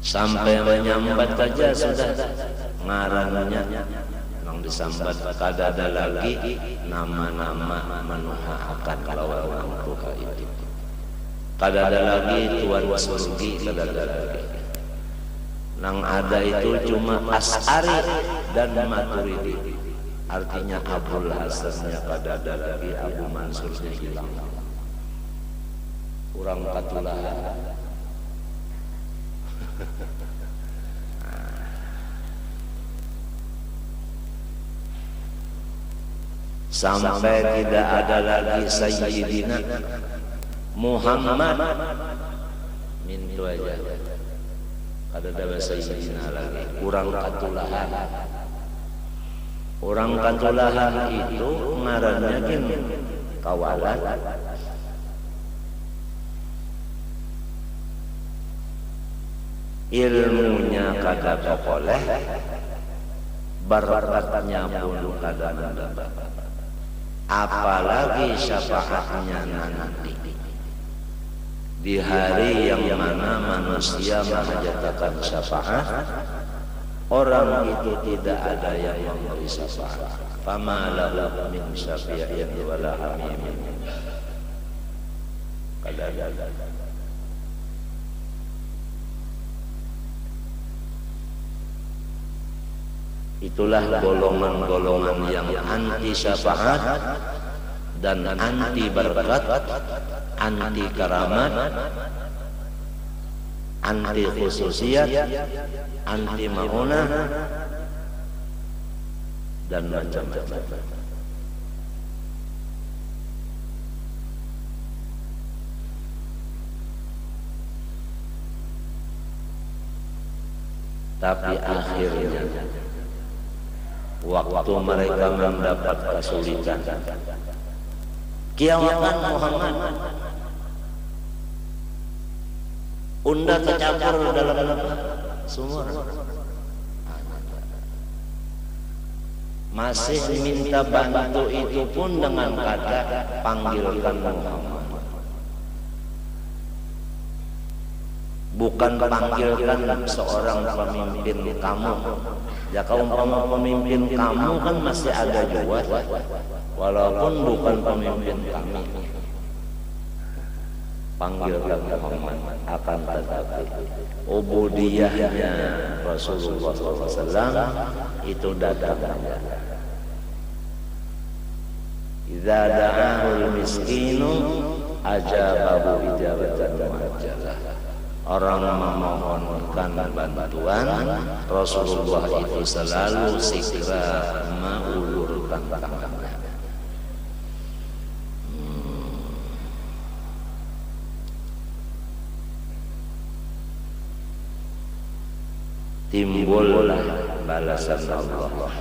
sampai menyambat saja sudah ngarannya yang disambat. Kada ada lagi nama-nama manuhaakan lawan Tuhan itu. Kada ada lagi tuan surgi, kada ada lagi. Nang ada itu cuma Asy'ari dan Maturidi. Artinya Abul Hasannya kada ada lagi, Abu Mansurnya hilang. Kurang katulahan. Sampai tidak ada lagi Sayyidina Muhammad min itu aja. Kada ada Sayyidina lagi. Kurang katulahan. Orang katulahan itu ngarannya gini, kawalan. Ilmunya kada pokoleh, barakatnya pun kada mendapat. Apalagi syafaatnya nanti di hari yang mana manusia menghajatkan syafaat, orang itu tidak ada yang memberi syafaat. Fama lahu min syafi'in wala hamimin. Kada ada. Itulah golongan-golongan yang anti syafaat dan anti berkat, anti karamat, anti khususiyat, anti maunah, dan macam-macam. Tapi akhirnya waktu mereka mendapat kesulitan, kiamat Muhammad unda tercampur dalam sumur, masih minta bantu itu pun dengan kata panggilkan Muhammad, bukan panggilkan seorang pemimpin kamu. Ya kalau umpama pemimpin kamu kan masih ada juga, walaupun bukan pemimpin kami. Panggilkan Muhammad, akan tetapi ubudiyahnya Rasulullah SAW itu datang. Idza da'ahul miskinu ajabahu ijabatan muajjalah. Orang memohonkan bantuan, Rasulullah itu selalu segera mengulurkan tangannya. Timbullah balasan Allah.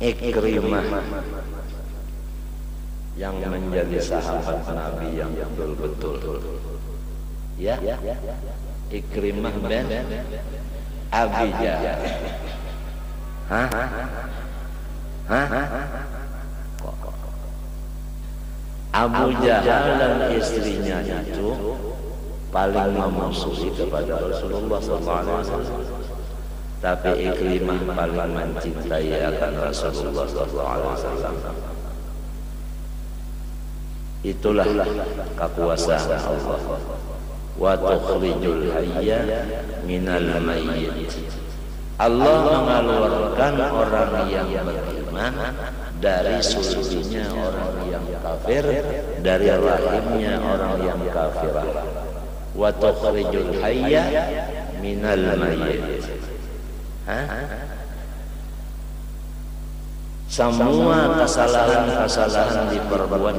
Ikrimah yang menjadi sahabat Nabi yang betul-betul. Ya, Ikrimah bin Abi Jahal. Abu Jahal dan istrinya itu paling memusuhi kepada Rasulullah SAW. Tapi Ikrimah paling mencintai akan Rasulullah SAW. Itulah kekuasaan Allah. Wa tukhrijul hayya minal mayyit. Allah mengeluarkan orang yang beriman dari sulbinya orang yang kafir, dari rahimnya orang yang kafir. Wa tukhrijul hayya minal mayyit. Semua kesalahan-kesalahan diperbuat,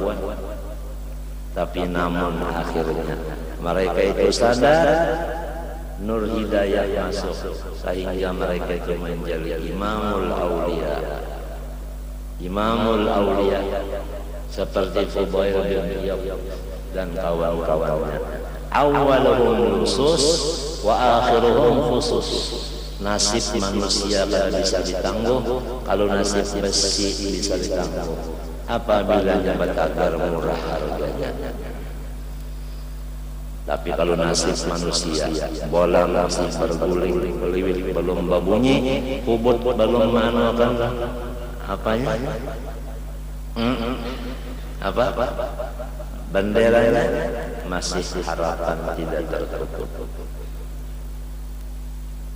tapi namun akhirnya mereka itu sadar, nur hidayah masuk, sehingga mereka itu menjadi imamul aulia. Imamul aulia seperti Fudail bin Iyad dan kawan-kawannya. Awaluhum khusus wa akhiruhum khusus. Nasib manusia tidak bisa ditangguh, kalau nasib besi bisa ditangguh apabila jabat agar murah harganya. Tapi kalau nasib manusia, bola masih berguling, beliwil belum berbunyi, kubut belum kan apanya? Apa? Benderanya masih harapan tidak tertutup.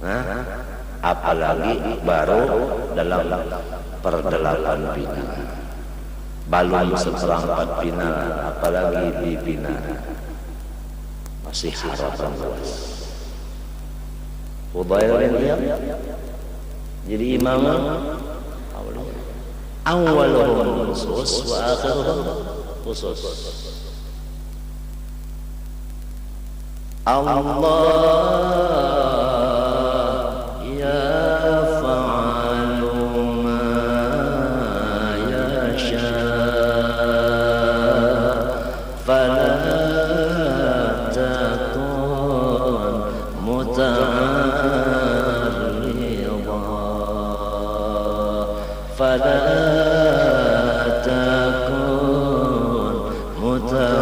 Nah, apalagi baru dalam perdelapan final, belum seperempat final, apalagi di final. Masih harapan luas. Fudail bin Iyad jadi imam awwaluhum khusus wa akhiruhum khusus. Allah yaf'alu ma yasha fala فلا تكن متعرضا.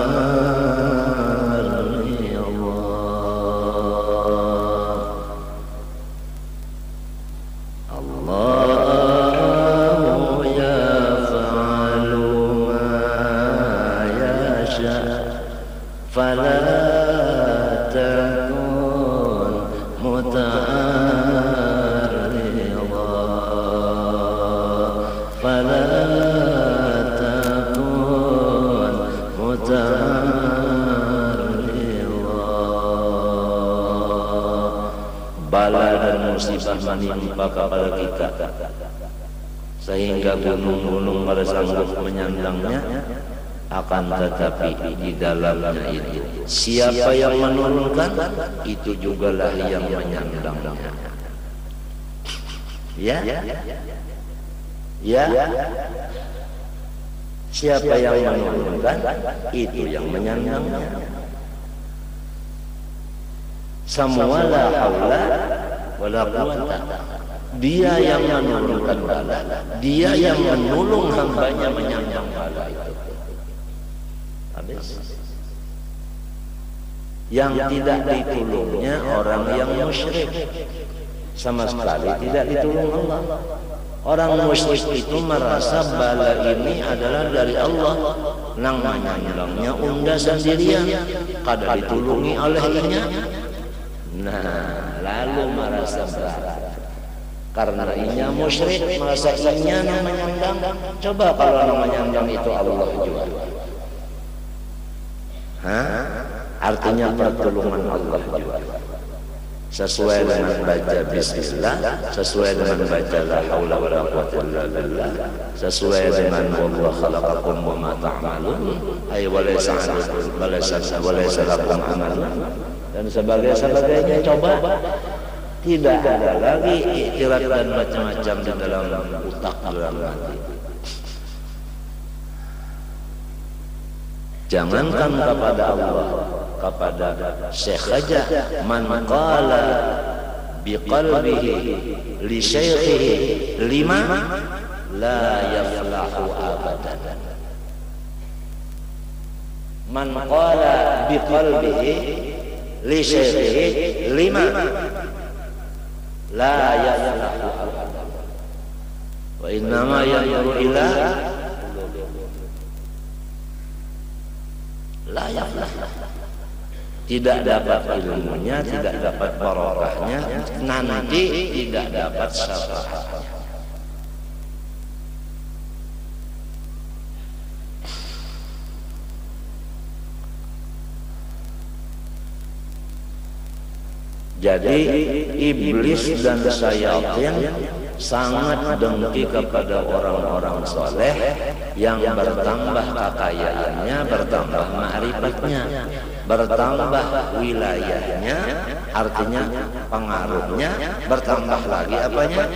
الله يفعل ما يشاء فلا تكن متعرضا فلا تكن متعرضا. Bala dan musibah menimpa kepada kita sehingga gunung-gunung pada sanggup menyandangnya, akan tetapi di dalamnya itu siapa yang menurunkan, itu jugalah yang menyandangnya. Ya, siapa yang menurunkan, itu yang menyandangnya. Semua la haula wala quwwata. Dia yang menurunkan bala, dia yang menolong hambanya menyandang bala itu. Habis. Yang tidak ditolongnya orang yang musyrik, sama sekali tidak ditolong Allah. Orang musyrik itu merasa bala ini adalah dari Allah, nang menyandangnya unda sendirian, kada ditolongi olehnya. Nah, lalu merasa berat karena inya musyrik, merasa inya nang menyandang. Coba kalau nang menyandang itu Allah juga, artinya pertolongan Allah juga. Sesuai dengan baca bismillah, sesuai dengan baca la haula wala quwwata illa billah, sesuai dengan wallahu khalaqakum wa ma ta'malun, ay walaysa lakum amalun, dan sebagainya. Coba tidak ada lagi iktirat dan macam-macam di dalam otak, dalam hati. Jangankan kepada Allah, kepada syekh saja, man qala biqalbihi li syaikhihi lima la yaflahu abadan. Man qala biqalbihi li syaikhihi lima la yaflahu abadan. Wa innama yanzuru ila la yaflah. Tidak dapat ilmunya, tidak dapat barokahnya, nanti tidak dapat syafaatnya. Jadi iblis dan syaitan sangat dengki kepada orang-orang soleh yang bertambah kekayaannya, bertambah ma'rifatnya, bertambah wilayahnya, artinya pengaruhnya, bertambah lagi apanya?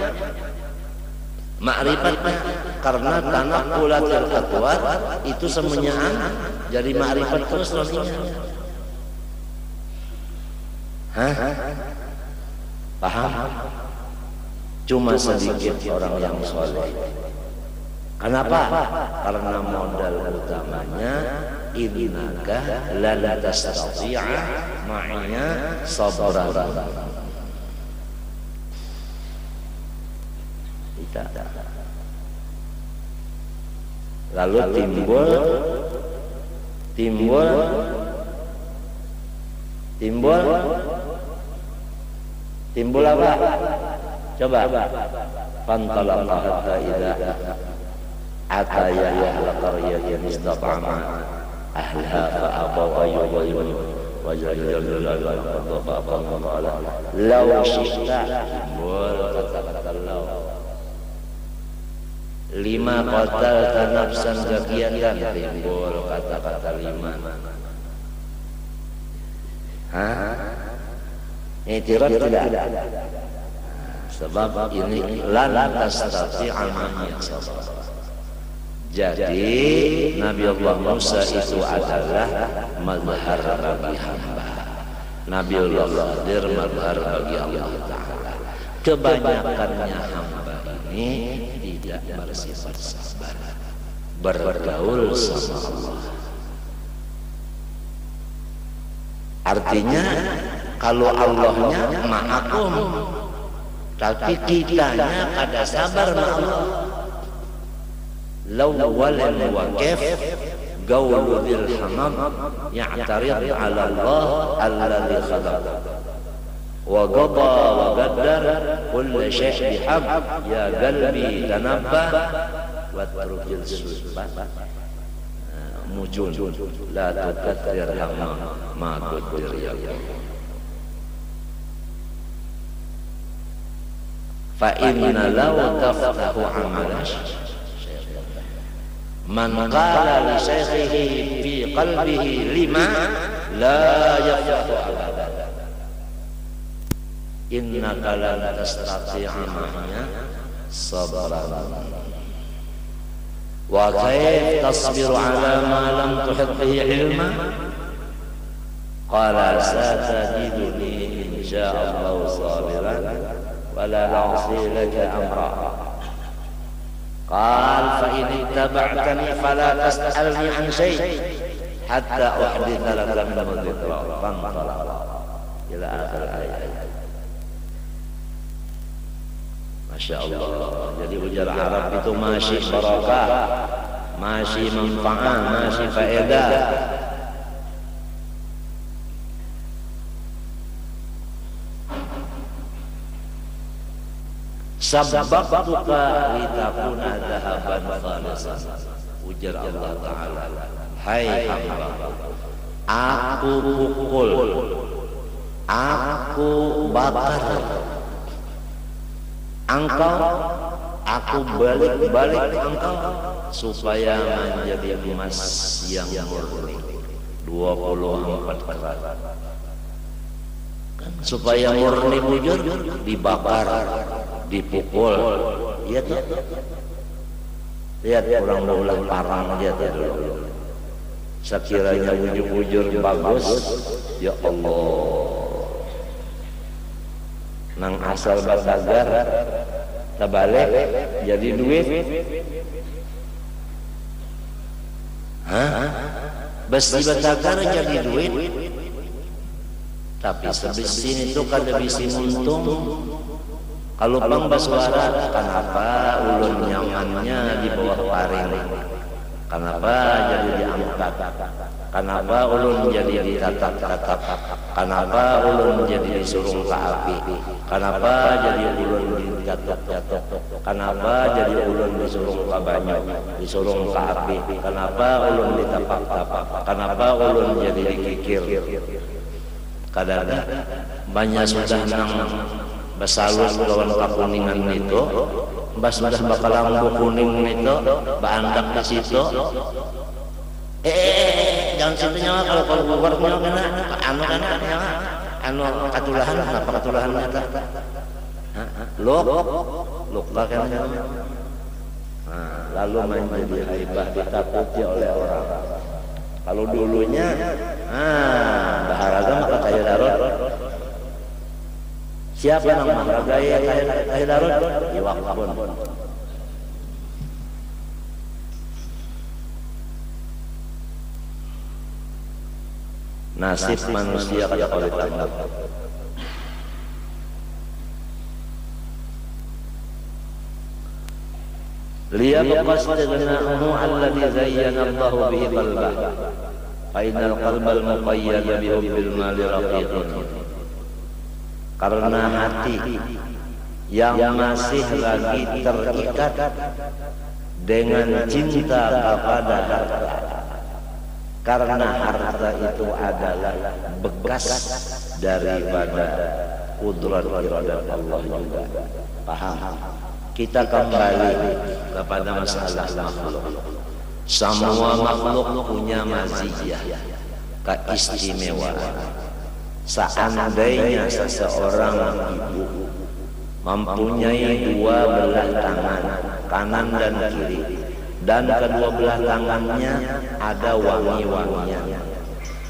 Ma'rifatnya. Karena tanah ulatil atwar itu semuanya jadi ma'rifat terus nantinya. Paham? Cuma sedikit orang yang soleh. Kenapa? Karena modal utamanya innaka lan tastati'a ma'iya sabran. Tidak. Lalu timbul apa? Coba. Fantalaqa hatta idza ataya ahla qaryatin istata'ama ahlaha fa abaw ayyuhum wa jalla law syi'ta timbul kata-kata law. 5 qatalta nafsan zakiyatan timbul kata-kata 5. I'tiraf tidak ada. Sebab ini lan tastati'a ma'iya sabra. Jadi Nabi Allah Musa itu adalah mazhar bagi hamba. Nabi Allah Khadir mazhar bagi Allah Ta'ala. Kebanyakannya hamba ini tidak bersifat sabar, bergaul sama Allah. Artinya kalau Allahnya ma'akum, tapi kitanya kada sabar ma Allah. Law walan wa kif gaulu bil hamam ya'tarid ala Allah alladhi khalaq wa qada wa qaddar kull syai' bihab ya qalbi tanabbah wa tarukil subhat mujun la tukaththir hamma ma qaddir ya fa inna law taftahu amalas man qala li shaykhihi fi qalbihi lima la yaftahu abada innaka lan tastati'a ma'iya sabran wa kayf tasbiru ala ma lam tuhit bihi ilma qala satajiduni insya'allahu sabiran wala na'si laka amra. Qal fa in ittaba'tani fala tas'alni an syai' hatta uhditha laka min dhikra. Fantalaqa ila akhir ayat. Masya Allah. Jadi ujar Arab itu masih barakah, masih manfaat, masih faedah. Sababtuka litakuna dhahaban khalisan. Ujar Allah Ta'ala, hai hamba, aku pukul, aku bakar engkau, aku balik engkau supaya menjadi emas yang murni 24 karat. Supaya murni bujur dibakar, dipukul. Iya tuh. Lihat orang ulang parang aja tuh dulu. Sekiranya bujur bagus, ya Allah. Nang asal batagar tabalik jadi duit. Besi batagar jadi duit. Tapi sebesi itu kada bisi untung. Kalau bang baswara, kenapa ulun nyamannya di bawah paring? Kenapa jadi diangkat? Kenapa ulun jadi ditatap-tatap? Kenapa ulun jadi disuruh ke api? Kenapa jadi ulun dijatuh-jatuh? Kenapa jadi ulun disuruh ke banyu, disuruh ke api? Kenapa ulun ditapak-tapak? Kenapa ulun jadi dikikir? Kadang-kadang banyak sudah nang basalus lawan kakuningan itu, bas sudah bakal lampu kuning itu, baandak di situ. Jangan situ nyawa kalau bubar punya kena, anu katulahan, apa katulahan nyata? Luk kan? Lalu menjadi haibah ditakuti oleh orang. Kalau dulunya, baharaga maka kaya darot. Siapa yang menghargai kaya darot? Iwakbun. nasib manusia kada boleh tambah. Liyabqa istighna'uhu alladhi zayyana Allahu bihi qalbah fa innal qalbal muqayyad bi hubbil mali raqiqun. Karena hati yang masih lagi terikat dengan cinta kepada harta, karena harta itu adalah bekas daripada kudrat iradat Allah juga. Paham? Kita kembali kepada masalah makhluk. Semua makhluk punya maziyah, keistimewaan. Seandainya seseorang ibu mempunyai dua belah tangan, kanan dan kiri, dan kedua belah tangannya ada wangi-wangian,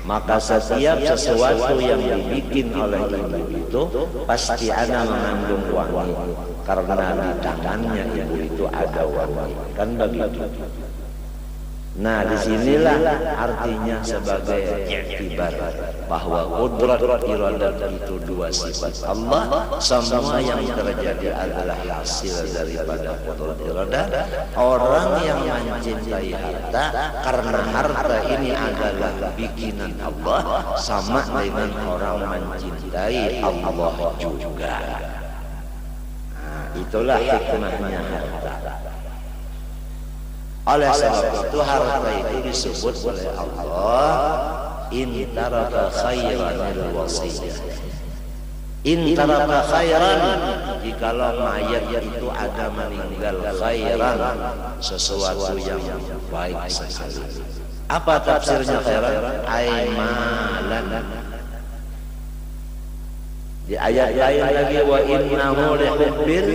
maka setiap sesuatu yang dibikin oleh ibu itu pasti ada mengandung wangi, karena di tangannya ibu itu ada wangi, kan begitu. Nah, disinilah artinya sebagai iktibar bahwa kudrat iradat itu dua sifat Allah. Semua yang terjadi adalah hasil daripada kudrat iradat. Orang yang mencintai harta karena harta ini adalah bikinan Allah, sama dengan orang mencintai Allah juga. Nah, itulah hikmahnya harta. Oleh sebab itu harta itu disebut oleh Allah in taraka khairan lil wasiyah. In taraka khairan, jikalau mayat itu ada meninggal khairan, sesuatu yang baik sekali. Apa tafsirnya khairan? Ay malan. Di ayat lain lagi wa innahu lihubbil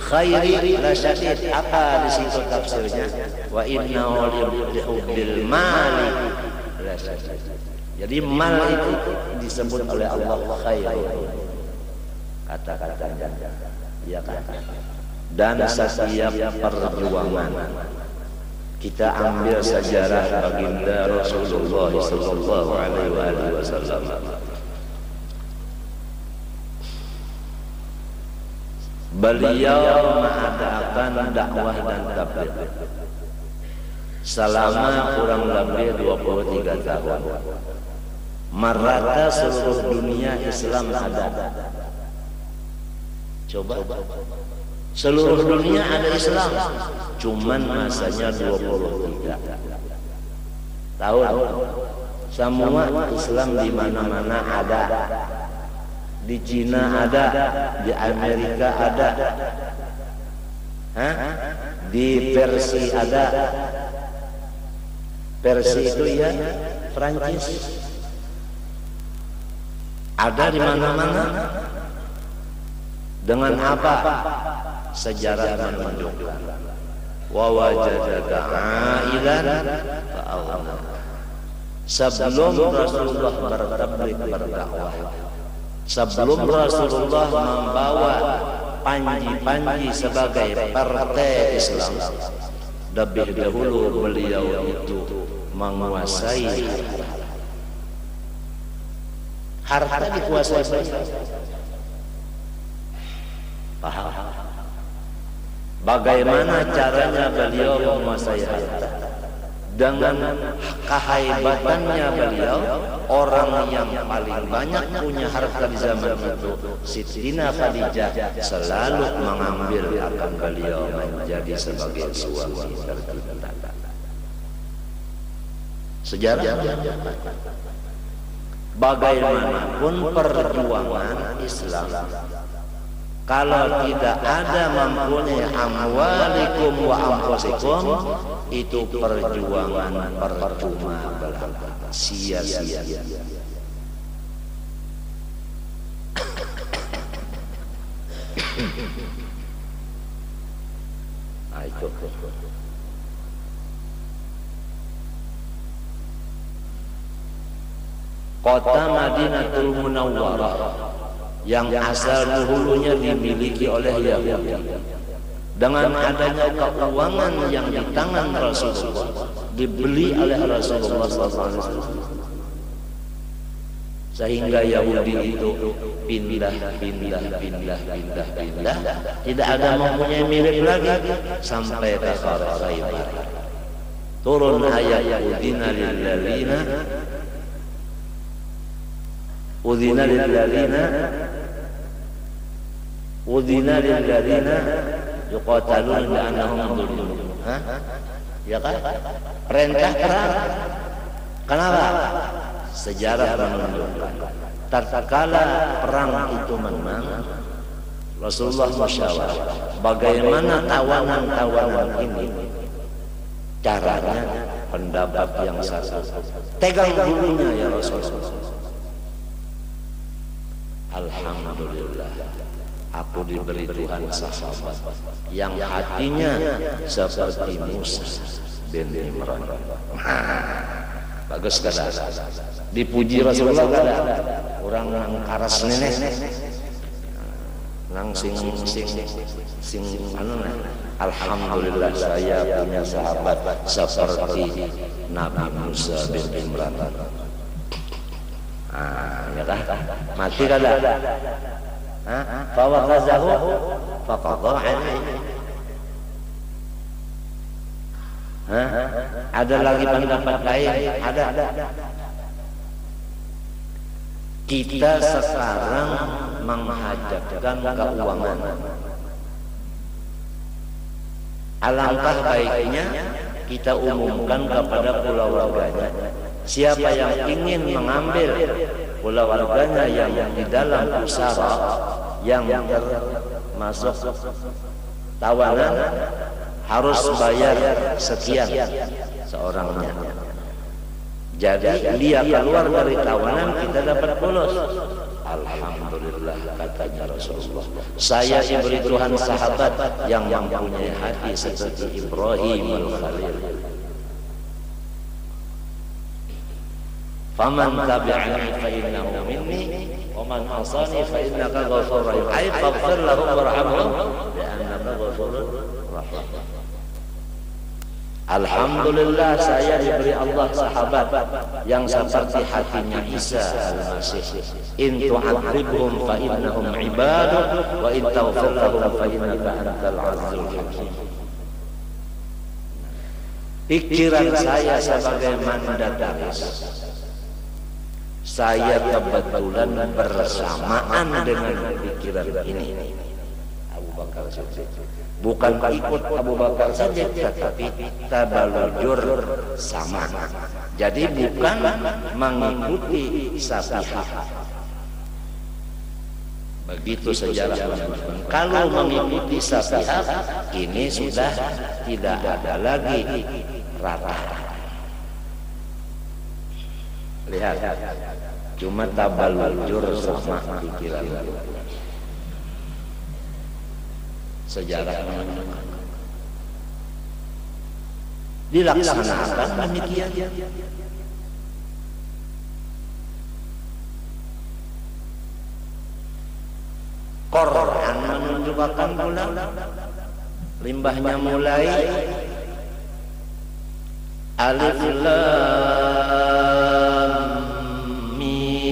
khairi la syadid. Apa di situ tafsirnya? Wa innahu lihubbil mali la syadid. Jadi mal itu disebut oleh Allah khair. Kata-katanya, ya kan? Dan setiap perjuangan, kita ambil sejarah baginda Rasulullah sallallahu alaihi wasallam. Beliau mengadakan dakwah dan tabligh selama kurang lebih 23 tahun. Merata seluruh dunia Islam ada. Coba, seluruh dunia ada Islam, cuman masanya 23 tahun. Semua Islam di mana-mana ada. Di Cina ada, di Amerika ada, di Persia ada. Persia itu ya Prancis. Ada di mana-mana. Dengan apa? Sejarah menunjukkan. Wa wajadaka 'ailan fa'awna. Sebelum Rasulullah bertabligh berdakwah, sebelum Rasulullah membawa panji-panji sebagai partai Islam, lebih dahulu beliau itu menguasai harta, dikuasai beliau. Paham? Bagaimana caranya beliau menguasai harta? Dengan kehebatannya beliau, orang yang paling banyak punya harta di zaman itu, Siti Khadijah, selalu mengambil akan beliau menjadi sebagai suami tercinta. Sejarah. Bagaimanapun perjuangan Islam, kalau tidak ada mempunyai amwalikum wa anfusikum, itu perjuangan percuma belaka, sia-sia. Nah, itu. Kota Madinatul Munawwarah yang asal dahulunya dimiliki oleh Yahudi, dengan adanya keuangan yang di tangan Rasulullah, dibeli oleh Rasulullah SAW, sehingga Yahudi itu pindah, tidak ada mempunyai milik lagi sampai ke Khaybar. Turun ayat udina lilladzina yuqataluna bi'annahum zulimun. Ya kan? Perintah perang. Kenapa? Sejarah menunjukkan tatkala perang itu menang, Rasulullah musyawarah bagaimana tawanan-tawanan ini caranya, pendapat yang satu tegang dulunya ya Rasulullah. Alhamdulillah, aku diberi Tuhan sahabat yang hatinya seperti Musa bin Imran. Bagus kada, dipuji Rasulullah kada. Orang nang karas nenek, nang sing anu. Alhamdulillah saya punya sahabat seperti Nabi Musa bin Imran. Ya dah, mati kada. Fawaqazahu faqadha alaihi. Ada lagi pendapat lain? Ada. Kita sekarang menghadapkan keuangan. Alangkah baiknya kita umumkan kepada keluarganya. Siapa yang ingin mengambil keluarganya yang di dalam usaha yang termasuk tawanan harus bayar sekian seorangnya. Jadi dia keluar dari tawanan, kita dapat bonus. Alhamdulillah, katanya Rasulullah, saya diberi Tuhan sahabat yang mempunyai hati seperti Ibrahim al-Khalil. Faman tabi'ani fa innahu minni wa man asani fa innaka ghafurur rahim. Ay faghfir lahum warhamhum li'annaka ghafurur rahim. Alhamdulillah, saya diberi Allah sahabat yang seperti hatinya Isa al-Masih. In tu'adzibhum fa innahum ibaduk wa in taghfir lahum fa innaka antal azizul hakim. Pikiran saya sebagai mandataris, saya kebetulan bersamaan dengan pikiran ini. Abu Bakar Siddiq bukan ikut Abu Bakar saja, tetapi tabalujur sama. Jadi bukan mengikuti Sapihah. Begitu sejarah menunjukkan. Kalau mengikuti Sapihah, ini sudah tidak ada lagi rata. Lihat, cuma tabalujur sama pikiran. Sejarah menunjukkan dilaksanakan demikian. Quran menunjukkan pula limbahnya mulai alif lam mim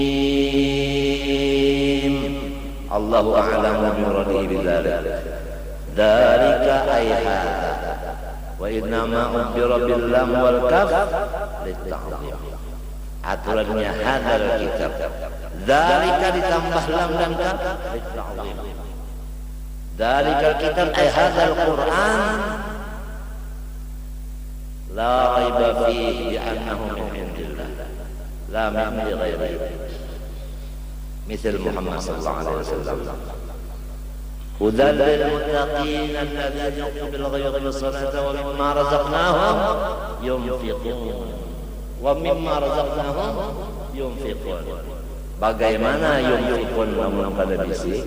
Allahu a'lamu bi muradihi bidzalik. Dzalika ayat wa innama ubira bil lam wal kaf litta'dhim. Aturannya hadzal kitab. Dzalika ditambah lam dan kaf litta'dhim. Dzalika kitab ay hadzal Qur'an la raiba fihi bi annahu min indillah la min ghairihi. Misal Muhammad sallallahu alaihi wasallam. هدى للمتقين الذين يؤمنون بالغيب والصلاة ومما رزقناهم ينفقون ومما رزقناهم ينفقون. Bagaimana yunfiqun namun pada bisik?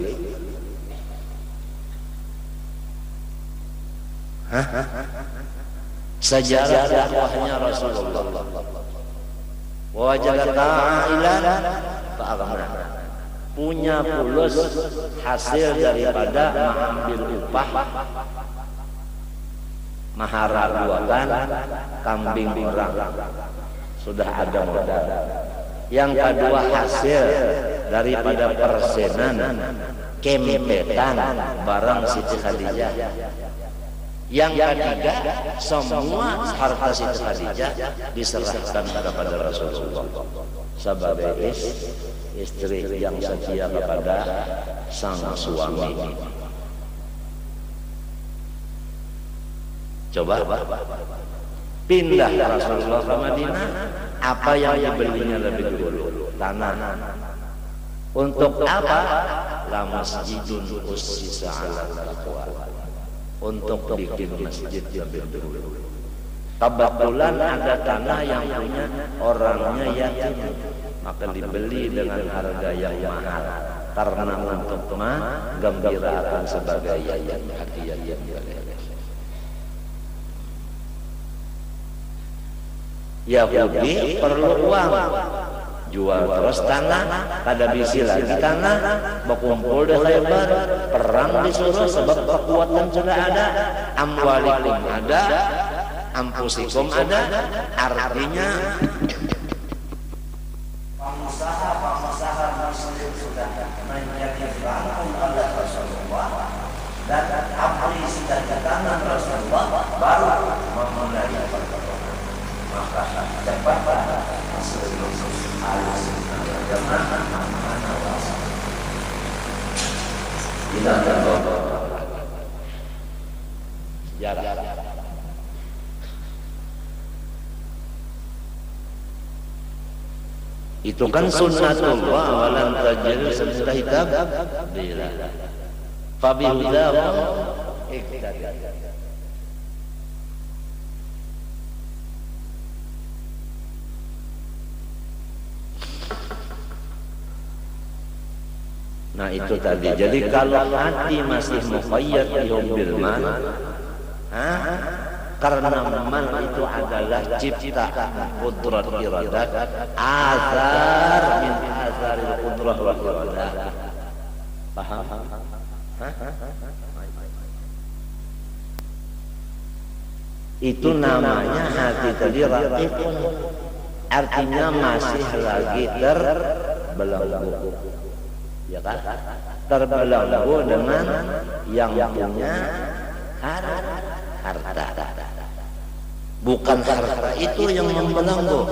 Sejarah dakwahnya Rasulullah. Wa wajadaka ailan fa aghna. Punya fulus hasil daripada mengambil upah mahara duakan kambing perang, sudah ada modal. Yang kedua hasil daripada persenan kempetan barang Siti Khadijah. Yang ketiga, semua harta Siti Khadijah diserahkan kepada Rasulullah sebagai istri yang setia kepada sang suami. Coba pindah Rasulullah ke Madinah, apa yang dibelinya lebih dulu? Tanah. Untuk apa? La masjidun ussisa 'alal taqwa. Untuk bikin masjid lebih dulu. Kebetulan ada tanah yang punya orangnya yatim, maka dibeli dengan harga yang mahal karena untuk menggembirakan sebagai yatim hadiah yang Yahudi perlu uang, jual terus tanah, kada bisi lagi tanah, berkumpul di Khaybar, perang disuruh sebab kekuatan sudah ada, amwalikum ada, ampusikum ada, artinya pengusaha muslim sudah menjadi rangkum oleh Rasulullah dan abri sudah di tangan Rasulullah, baru memulai perkara. Maka cepatlah seluruh ahli-sunnah wal jamaah tidak terbawa sejarah. Itu kan sunnatullah walan tajil sesudah hitam bila fabihudahu iktadi. Nah itu tadi. Jadi kalau hati masih muqayyad bi hubbil mal, karena mal itu adalah ciptaan qudrat iradat, azar min azaril qudrah wal iradah. Paham? Itu namanya hati tadi raqiqun, artinya masih lagi terbelenggu. Ya kan? Terbelenggu dengan yang punya harta. Bukan harta itu yang membelenggu.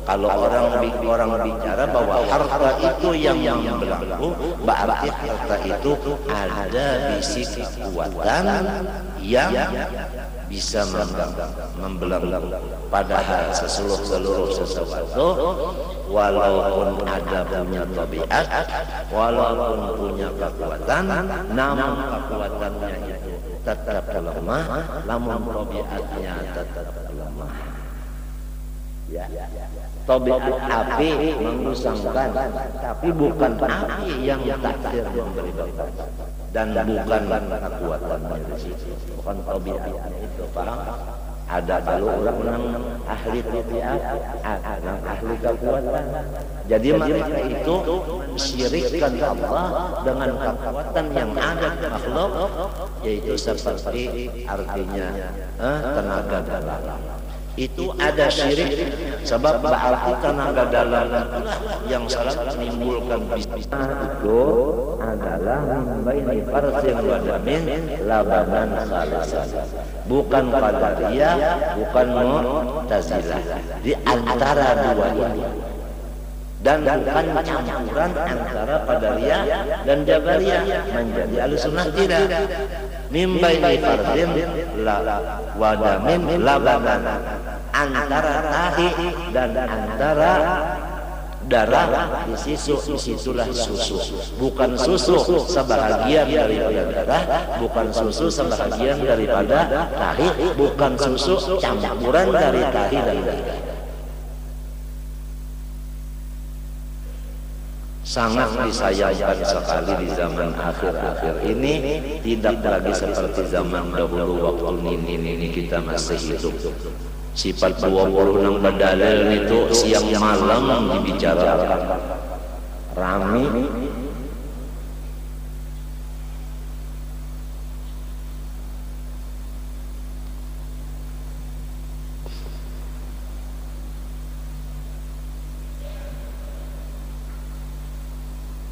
Kalau orang bicara bahwa harta itu yang membelenggu, berarti harta itu ada bisi kekuatan yang bisa membelenggu. Padahal seluruh sesuatu walaupun ada punya tabiat, walaupun punya kekuatan, namun kekuatannya itu tetap lemah, namun tabiatnya tetap lemah. Ya. Tabiat api mengusangkan, tapi bukan api yang takdir memberi bakat, dan bukan kekuatannya di situ, bukan tabiatnya itu. Paham? Ada kalau orang yang ahli tabiat, ada ahli kekuatan. Jadi mereka itu syirikkan Allah dengan kekuatan yang ada di makhluk, yaitu seperti artinya tenaga dalam. Itu ada syirik, sebab berarti tenaga dalam yang salah menimbulkan bisnis itu adalah baini farsin wa damin labanan khalisan. Bukan qadariyah, bukan mu'tazilah, di antara dua ini. Dan bukan campuran antara qadariyah dan jabariyah menjadi ahlussunnah, tidak. Min baini farsin wa damin labanan, antara tahi dan antara darah disitulah susu. Bukan susu sebahagian daripada darah, bukan susu sebahagian daripada tahi, bukan susu campuran dari tahi dan darah. Sangat disayangkan sekali di zaman akhir-akhir ini, tidak lagi seperti zaman dahulu waktu nini kita masih hidup. Sifat 26 badalil itu siang malam dibicarakan rame.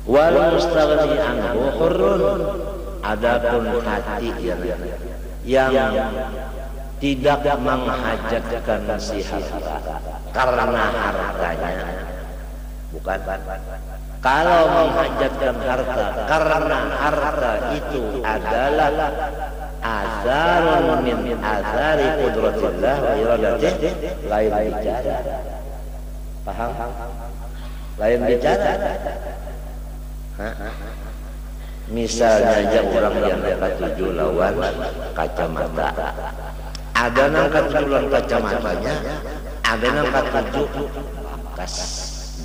Wal mustaghni anhu hurrun, adapun hati yang tidak menghajatkan si harta karena hartanya, bukan. Kalau menghajatkan harta karena harta itu adalah azarun min azari qudratillah wa iradatih, lain bicara. Paham? Lain bicara. Misalnya aja orang yang katujuh lawan kacamata, ada nang katujuh lawan kacamatanya, ada nang katujuh bakas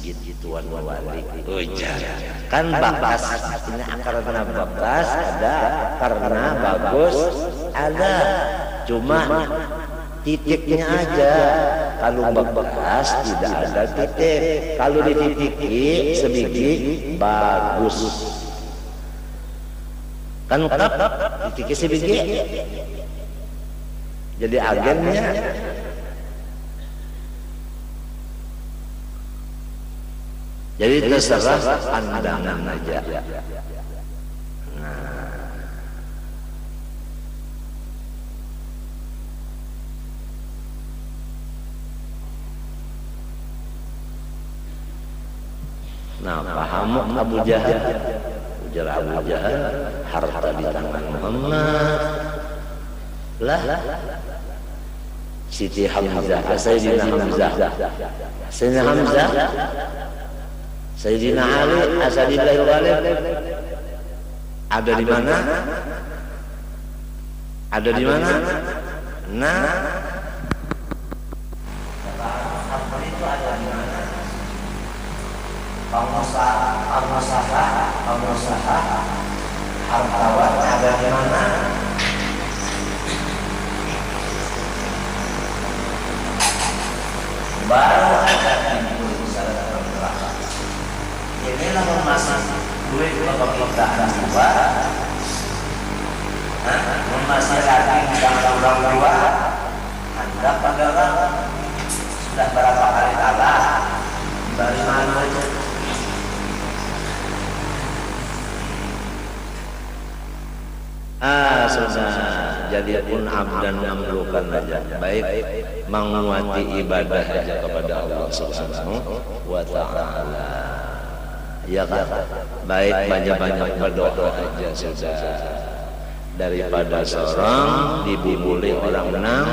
gituan wali. Kan bakas ini karena bakas ada, karena bagus ada, cuma titiknya aja. Kalau bakas tidak ada titik, kalau dititiki sebiji bagus. Kan kap dititiki sebiji jadi agennya. Jadi terserah pandangan aja. Nah, paham Abu Jahal? Ujar Abu Jahal, harta di tangan Muhammad lah. Siti Hamzah, Sayyidina Hamzah, Sayyidina Hamzah, Sayyidina Ali, Asadillahil Ghalib, ada di mana? Ada di mana? Nah, pengusaha hartawan ada di mana? Baru ada pintu misalnya bergerak. Inilah memasak duit bapak kita dua, memasak lagi dalam orang dua, anda pegang sudah berapa kali kalah dari mana aja? Sudah jadi pun abdan mamlukan aja, baik menguati ibadah aja kepada Allah Subhanahu wa ta'ala, ya kan? Baik banyak-banyak berdoa aja sudah, daripada seorang dibunguli orang menang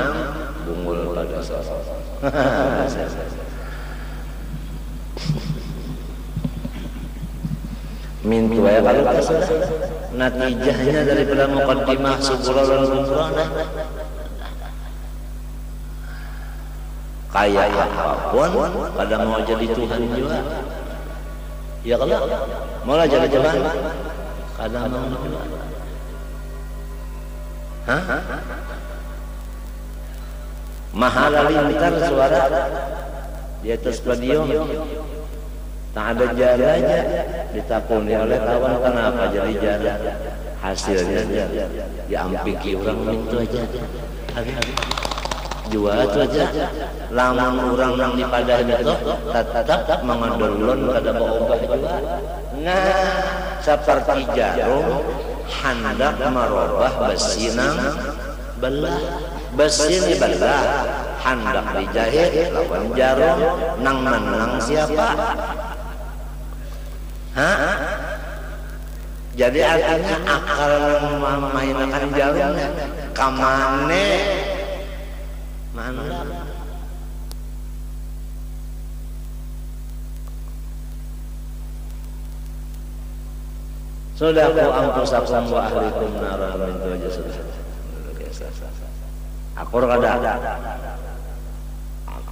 bungul pada seorang. Mintu ya kalau natijahnya daripada muqaddimah syukur dan syukrana kaya apapun pada mau jadi Tuhan juga, ya kalau mau jadi Tuhan kadang mau juga. Mahal lintar suara di atas podium, tak ada jalannya, ditakuni oleh kawan kenapa jadi jalan, hasilnya diampiki orang itu aja, jual itu aja, lamun orang yang dipadah itu tetap mengadolon pada berubah juga. Nah, seperti jarum hendak merubah besinang belah, besi ini belah hendak dijahit lawan jarum nang menang siapa? Jadi artinya akal memainkan jarumnya kamane mana? Sudah ku ampusakum wa ahlikum naran itu aja sudah. Akur kada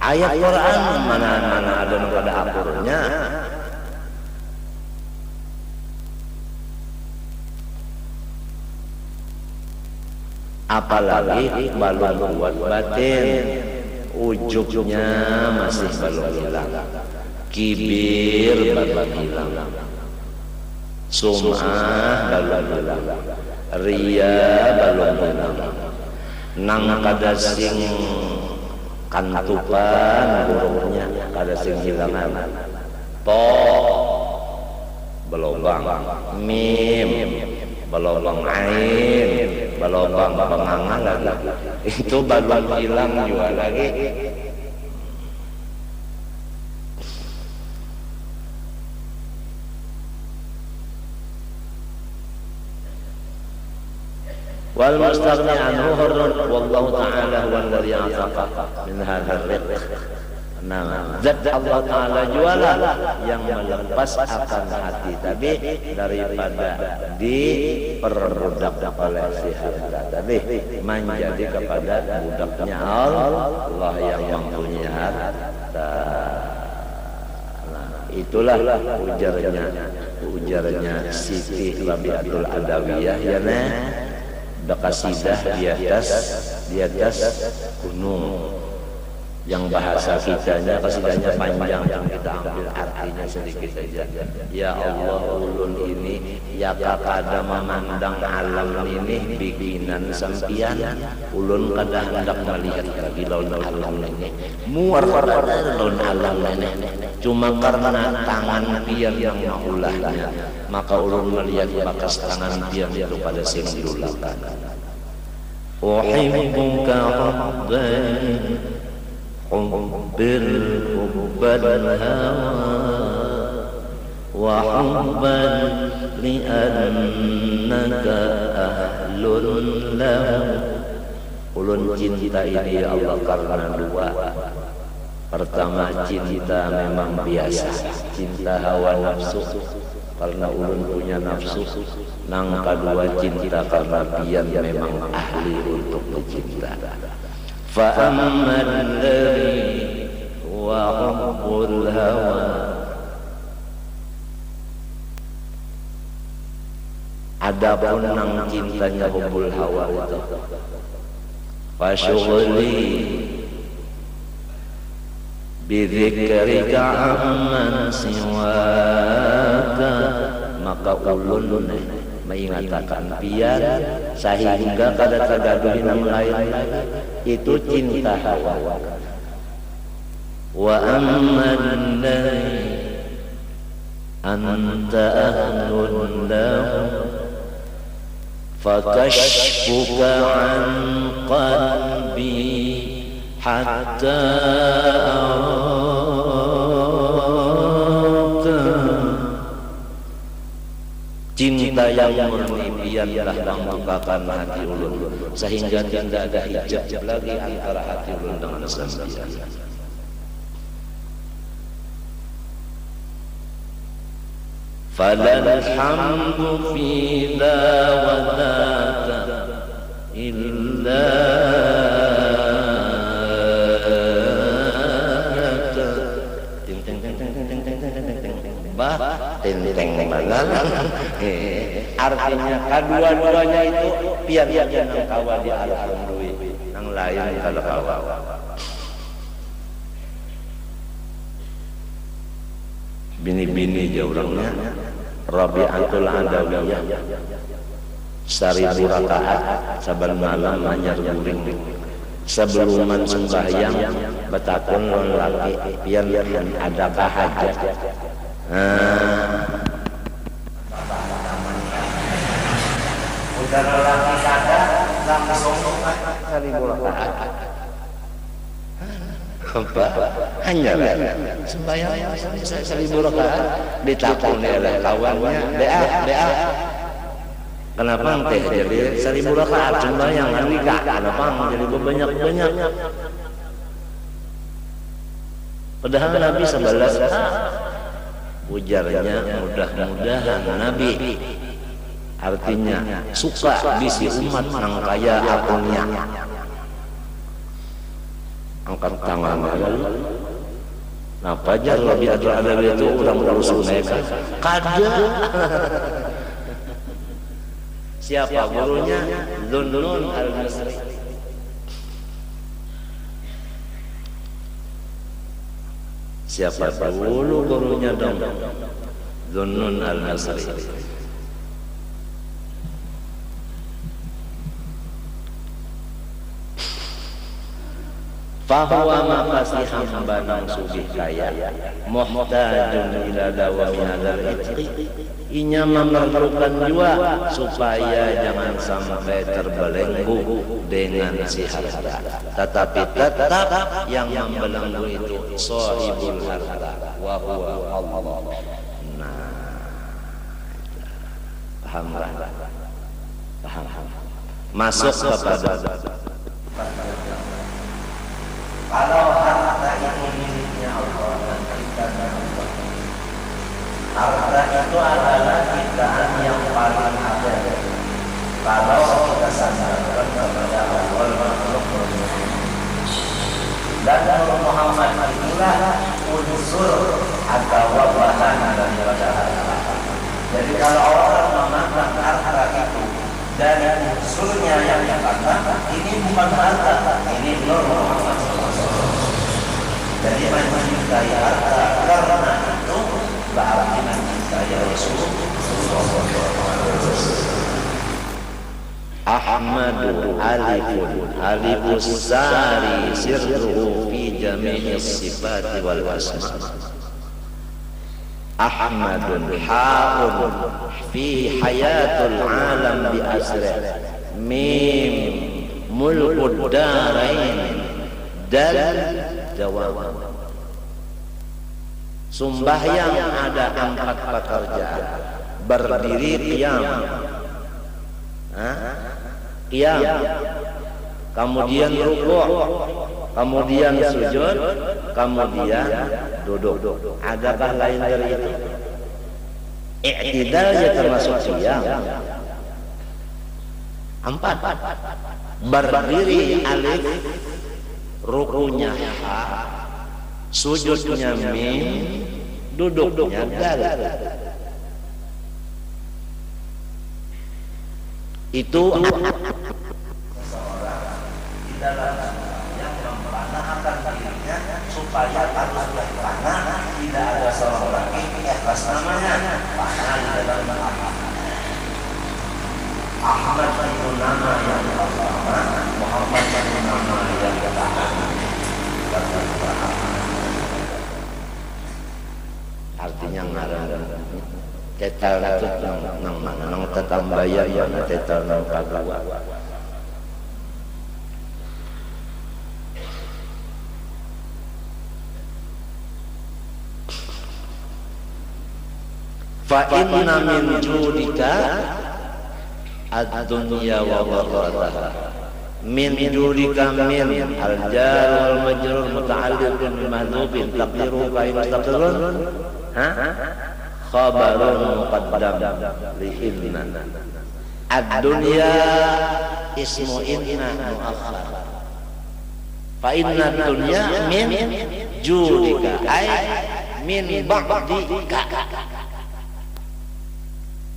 ayat Quran mana ada pada akurnya. Apalagi belum buat batin, ujubnya masih belum hilang, kibir belum hilang, sum'ah belum hilang, ria belum hilang, nang kada sing kantupan burungnya kada sing hilangan, belobang mim, belobang ain, belobang pengangan lagi. Itu baru hilang juga lagi. Wal mustaghni anhu hurrun wallahu ta'ala huwa alladhi ataqa min hadzal riq. Nah, zat Allah Ta'ala jualah yang melepas akan hati tadi daripada diperbudak oleh si harta tadi menjadi kepada budaknya Allah yang mempunyai harta. Nah, itulah ujarnya Siti Rabi'atul Adawiyah ya nah. Bekasidah di atas gunung, yang bahasa kitanya kasidahnya panjang, yang kita ambil artinya sedikit saja. Ya Allah, ulun ini ya kada memandang alam ini bikinan sampian, ulun kada hendak melihat lagi laun alam ini muar laun alam ini, cuma karena tangan pian yang maulahnya, maka ulun melihat bakas tangan pian itu pada sing dulakan. Uhibbuka hubban hubbir hubban hawa wa hubban li'annaka ahlun lahu. Ulun cinta ini ya Allah karena dua. Pertama, cinta memang biasa, cinta hawa nafsu karena ulun punya nafsu. Nang kedua, cinta karena pian memang ahli untuk dicinta. Fa amman ladzi wa hubbul hawa, adapun nang cintanya hubbul hawa itu, fa syughli bidzikrika amman siwaka, maka ulun mengingatkan pian sehingga kada tergaduh nang lain lagi, itu cinta hawa. Wa amman ladzi anta ahlun lahu fakashfuka an qalbi hatta cinta yang murni biarlah membukakan hati ulun sehingga tidak ada hijab lagi antara hati ulun dengan sampian. Falal hamdu fi dha wa dhaka illa tenteng banget. Artinya kedua-duanya itu biar nang kawa di alhamdulillah, nang lain kalau kawa. Bini-bini jauh orangnya Rabi'atul Adawiyah 1000 rakaat saban malam anyar guring sebelum sembahyang betakun lon laki pian ada hajat. Udah lelaki kada langsung 1000 rakaat. Hanya sembahyang 1000 rakaat ditakuni oleh kawannya DA. Kenapa teh jadi 1000 rakaat sembahyang nikah? Kenapa jadi banyak-banyak? Padahal Nabi 11 ujarnya mudah-mudahan Nabi artinya suka bisi umat nang kaya akunnya. Angkat tangan lalu napa aja Rabi'atul Adawiyah itu orang urusan mereka kada. Siapa gurunya? Zunnun al-Misri. Siapa dulu gurunya dong? Zunnun al-Misri. fahuwa maka si hamba nang sugih kaya muhtajun ila dawami hadzal itqi, inya memerlukan juga supaya jangan sampai terbelenggu dengan si harta, tetapi tetap yang membelenggu itu sahibul harta wa huwa Allah. Nah, paham masuk kepada kalau harta itu miliknya Allah dan kita Allah. Harta itu adalah ciptaan yang paling ada. Kalau kita sandarkan kepada Allah makhluk dan Nur Muhammad itulah unsur atau bahan daripada harta. Jadi kalau orang memaknai harta itu dari unsurnya yang dikatakan ini bukan harta, ini Nur Muhammad. Jadi mencintai harta karena itu berarti mencintai Rasulullah. Ahmadu alifus sari sirruhu fi jami'is sifati wal asma. Ahmadun ha'un fi hayatul alam bi asrih mim mulkud darain dan jawab. Sembahyang ada 4 pekerjaan. Berdiri qiyam, qiyam, kemudian rukuk, kemudian sujud, kemudian duduk. Adakah lain dari itu? I'tidal ya termasuk qiyam. 4. Berdiri alif, rukunya ha, sujudnya mim, duduknya dal. Itu seseorang di dalam yang mempanahkan dirinya supaya harus berpanah, tidak ada seorang lagi ikhlas namanya panah di dalam Ahmad itu nama yang pertama, Muhammad itu nama yang kedua. Artinya ngarang tetal itu nang tetambaya ya tetal nang kagua. Fa inna min judika ad-dunya wa gharrataha. Min judika min al-jar wal majrur muta'alliqun bi mahdhufin taqdiruhu fa in taqdirun khabarun muqaddam li inna. Ad-dunya ismu inna muakhkhar. Fa inna ad-dunya min judika ay min ba'dika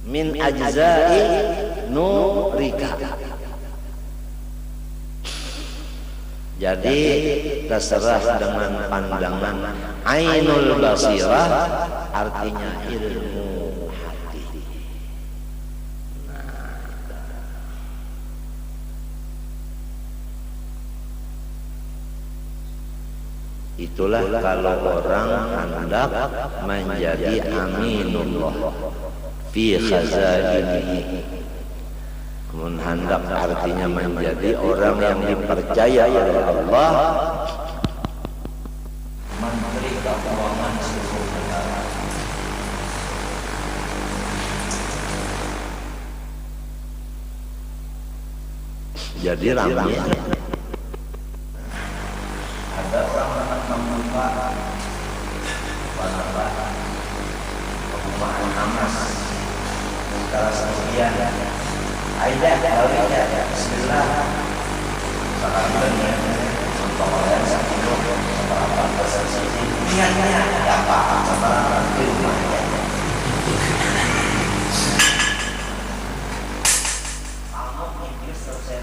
min ajza'i nurika. Jadi terserah dengan pandangan ainul basirah, artinya ilmu hati. Itulah kalau orang hendak menjadi aminullah fi khazainihi. Hendak artinya menjadi orang yang dipercaya oleh Allah, menteri keuangan seluruh negara. Jadi ramai ada orang membuka perumahan Hamas antara sebagian Aidah awalnya bismillah salamnya untuk orang sakit apa persepsi niatnya apa sama di rumahnya kamu mikir selesai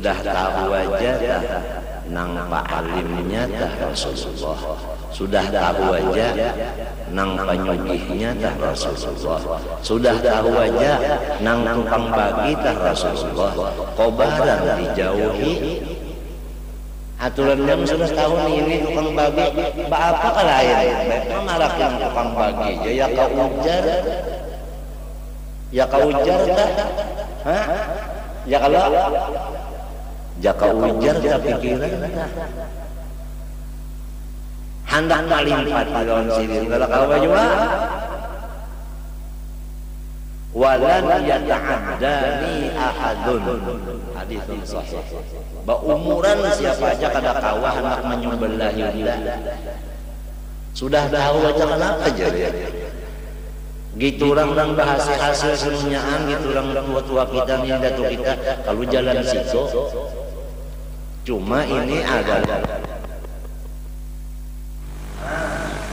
sudah tahu aja dah nang pak alimnya dah Rasulullah, sudah tahu aja nang penyugihnya dah Rasulullah, sudah tahu aja nang tukang bagi dah Rasulullah. Kobaran dijauhi aturan yang sudah tahu nih ini tukang bagi apa lain baiknya malah yang tukang bagi ya kau ujar dah ya kalau jaka ujar tak pikiran hendak malimpat lawan sirin kalau kau juga walan yata'addani ahadun, hadis sahih. Umuran siapa aja kada kawah hendak menyumbelah Yunda sudah tahu aja kenapa aja ya. Gitu orang bahasa hasil semuanyaan, gitu orang tua-tua kita nih datu kita kalau jalan situ. Cuma ini adalah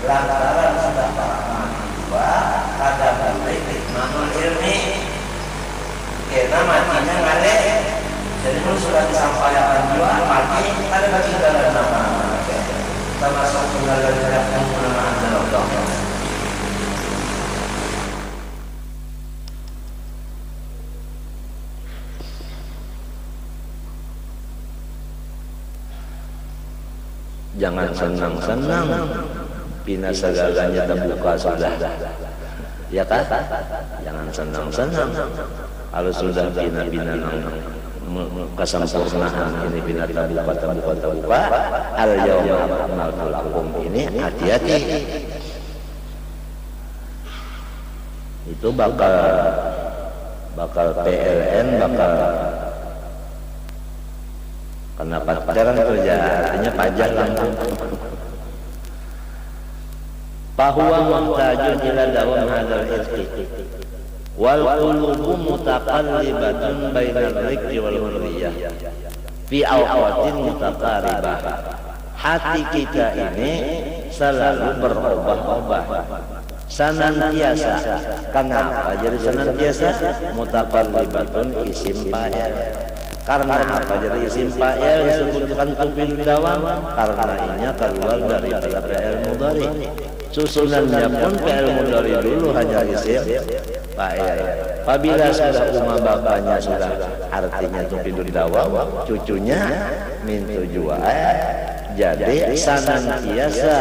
lantaran sudah para mahasiswa kada balik hikmahul ilmi karena matinya ngale. Jadi itu sudah disampaikan juga mati ada bagi dalam nama termasuk pengalaman penggunaan dalam doa. Jangan senang-senang bina segalanya terbuka sudah ya kan? Jangan senang-senang kalau sudah bina-bina kesempurnaan ini bina terbuka al yauma akmaltu lakum ini hati-hati, itu bakal PLN bakal karena pacaran kerja artinya pajak langsung. Bahwa muhtajun ila dawam hadzal irqi wal qulubu mutaqallibatun bainal riqi wal hurriyah fi awqatin mutaqaribah. Hati kita ini selalu berubah-ubah senantiasa. Kenapa jadi senantiasa? Mutaqallibatun isim fa'il. Karena apa jadi isim fa'il disebutkan tufil dawam? Karena ini keluar daripada fi'il mudhari. Susunannya pun fi'il mudhari dulu hanya isim fa'il. Apabila sudah bapaknya sudah artinya tufil dawam, cucunya min tujuan. Jadi senantiasa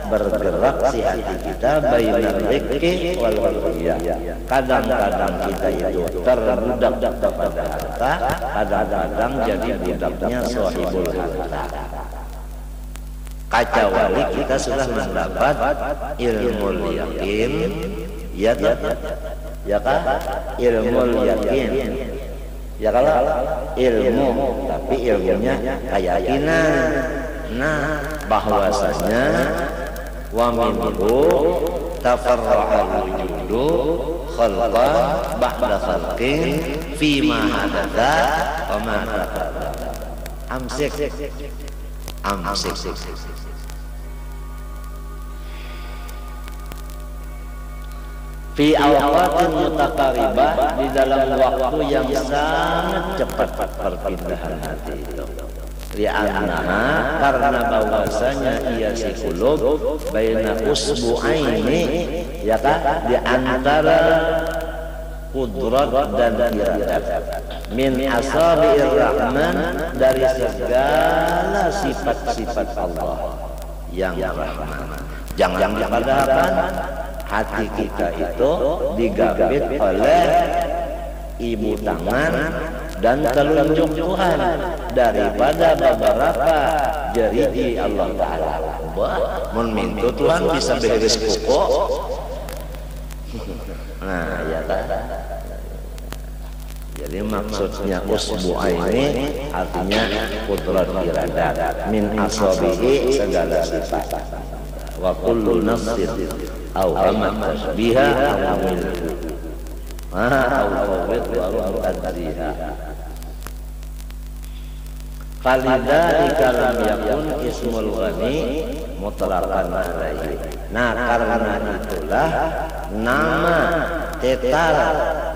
bergerak si hati kita bainal riqi wal hurriyah. Kadang-kadang kita itu terbudak kepada harta, kadang-kadang jadi budaknya sahibul harta. Kecuali kita sudah mendapat ilmu yakin, ya kan? Ya kan? Ilmu yakin. Ya kalau ilmu, tapi ilmunya keyakinan. Nah, bahwasanya wa minhu tafarra'al wujudu khalqan ba'da khalqin fi ma hadatha wa ma taqaddama. Amsik fi awqatin mutaqaribah, di dalam waktu yang sangat cepat perpindahan hati itu. Li'annaha, karena bahwasanya ia si kulub baina usbu'aini, ya kan, di antara kudrat dan iradat min asabi'ir rahman, dari segala sifat-sifat Allah yang rahman. Jangan dipadahkan hati kita itu digabit oleh ibu tangan dan telunjuk Tuhan daripada beberapa jari Allah Ta'ala. Mun mintu Tuhan bisa beres pokok. Nah, ya kan. Jadi maksudnya usbu'a ini artinya kudrat iradat min asabihi, segala sifat. Wa kullu nafsin au amat tasbiha au milku au fawwid wa adziha. Falidhalika lam yakun ismul ghani mutlaqan alaihi. Nah, karena itulah nama tetar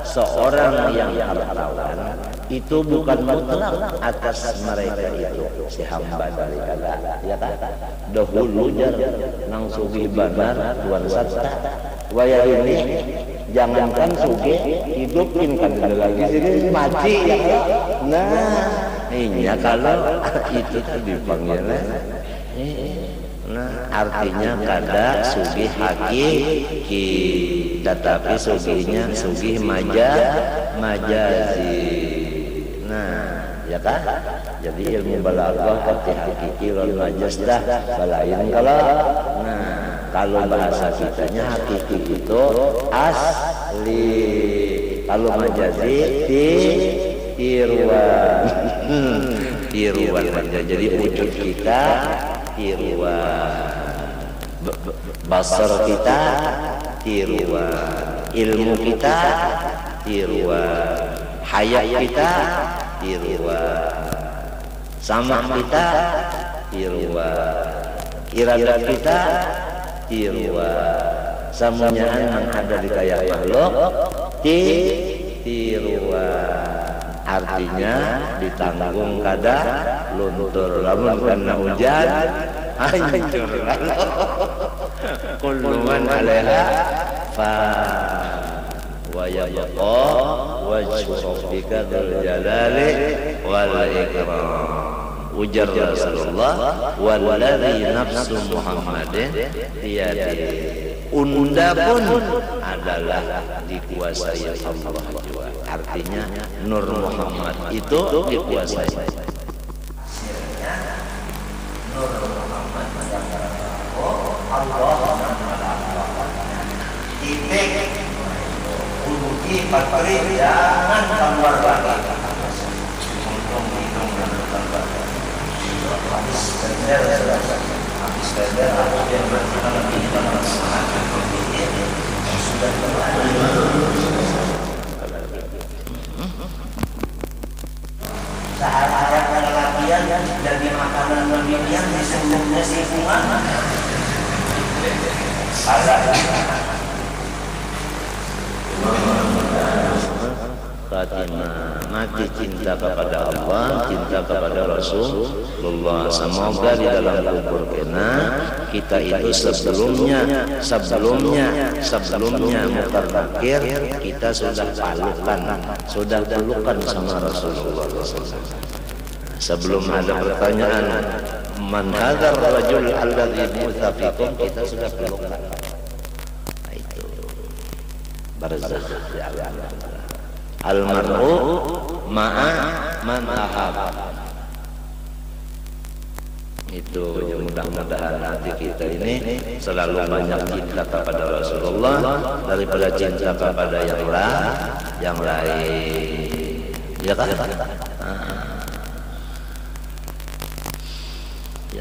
seorang yang hartawan itu bukan mutlak atas mereka itu si hamba dari kada ya kan dahulu jar nang sugih banar tuan satta waya ini jangankan sugih hidupin kan lagi sih mati ya nah iya kalau itu dipanggil nah artinya kada sugih hakiki tetapi sugihnya sugih majazi. Nah ya kan jadi ilmu balaghah pati hakiki wal majaz dah balain kalau bahasa kitanya hakiki itu asli kalau majazi tiruan jadi wujud kita tiruan basar kita tiruan ilmu kita tiruan hayat kita tiruan sama kita tiruan iradat kita tiruan semuanya yang ada di kaya makhluk tiruan artinya ditanggung kada luntur lamun karena hujan hancur kullu man 'alaiha fa wa yabqa wajhu rabbika dzul jalali wal ikram ujar Rasulullah walladzi nafsu Muhammadin biyadihi unda pun adalah dikuasai Allah juga. Artinya Nur Muhammad itu dikuasai. Nur Muhammad Allah titik uji patri jangan keluar lagi. Habis saja yang berkaitan dengan masalah yang sudah sehari-hari pada latihan jadi makanan pemilihan di sebelumnya singkungan Fatimah mati cinta kepada Allah, cinta kepada Rasulullah. Semoga di dalam kubur kita itu sebelumnya mutar nakir kita sudah pelukan sama Rasulullah. Sebelum ada pertanyaan man hadzal rajul alladzi bu'itsa fikum kita sudah pelukan. Itu barzakh ya Allah. Al-mar'u ma'a man ahab. Itu mudah-mudahan hati kita ini selalu banyak cinta kepada Rasulullah daripada cinta kepada yang lain. Ya kan?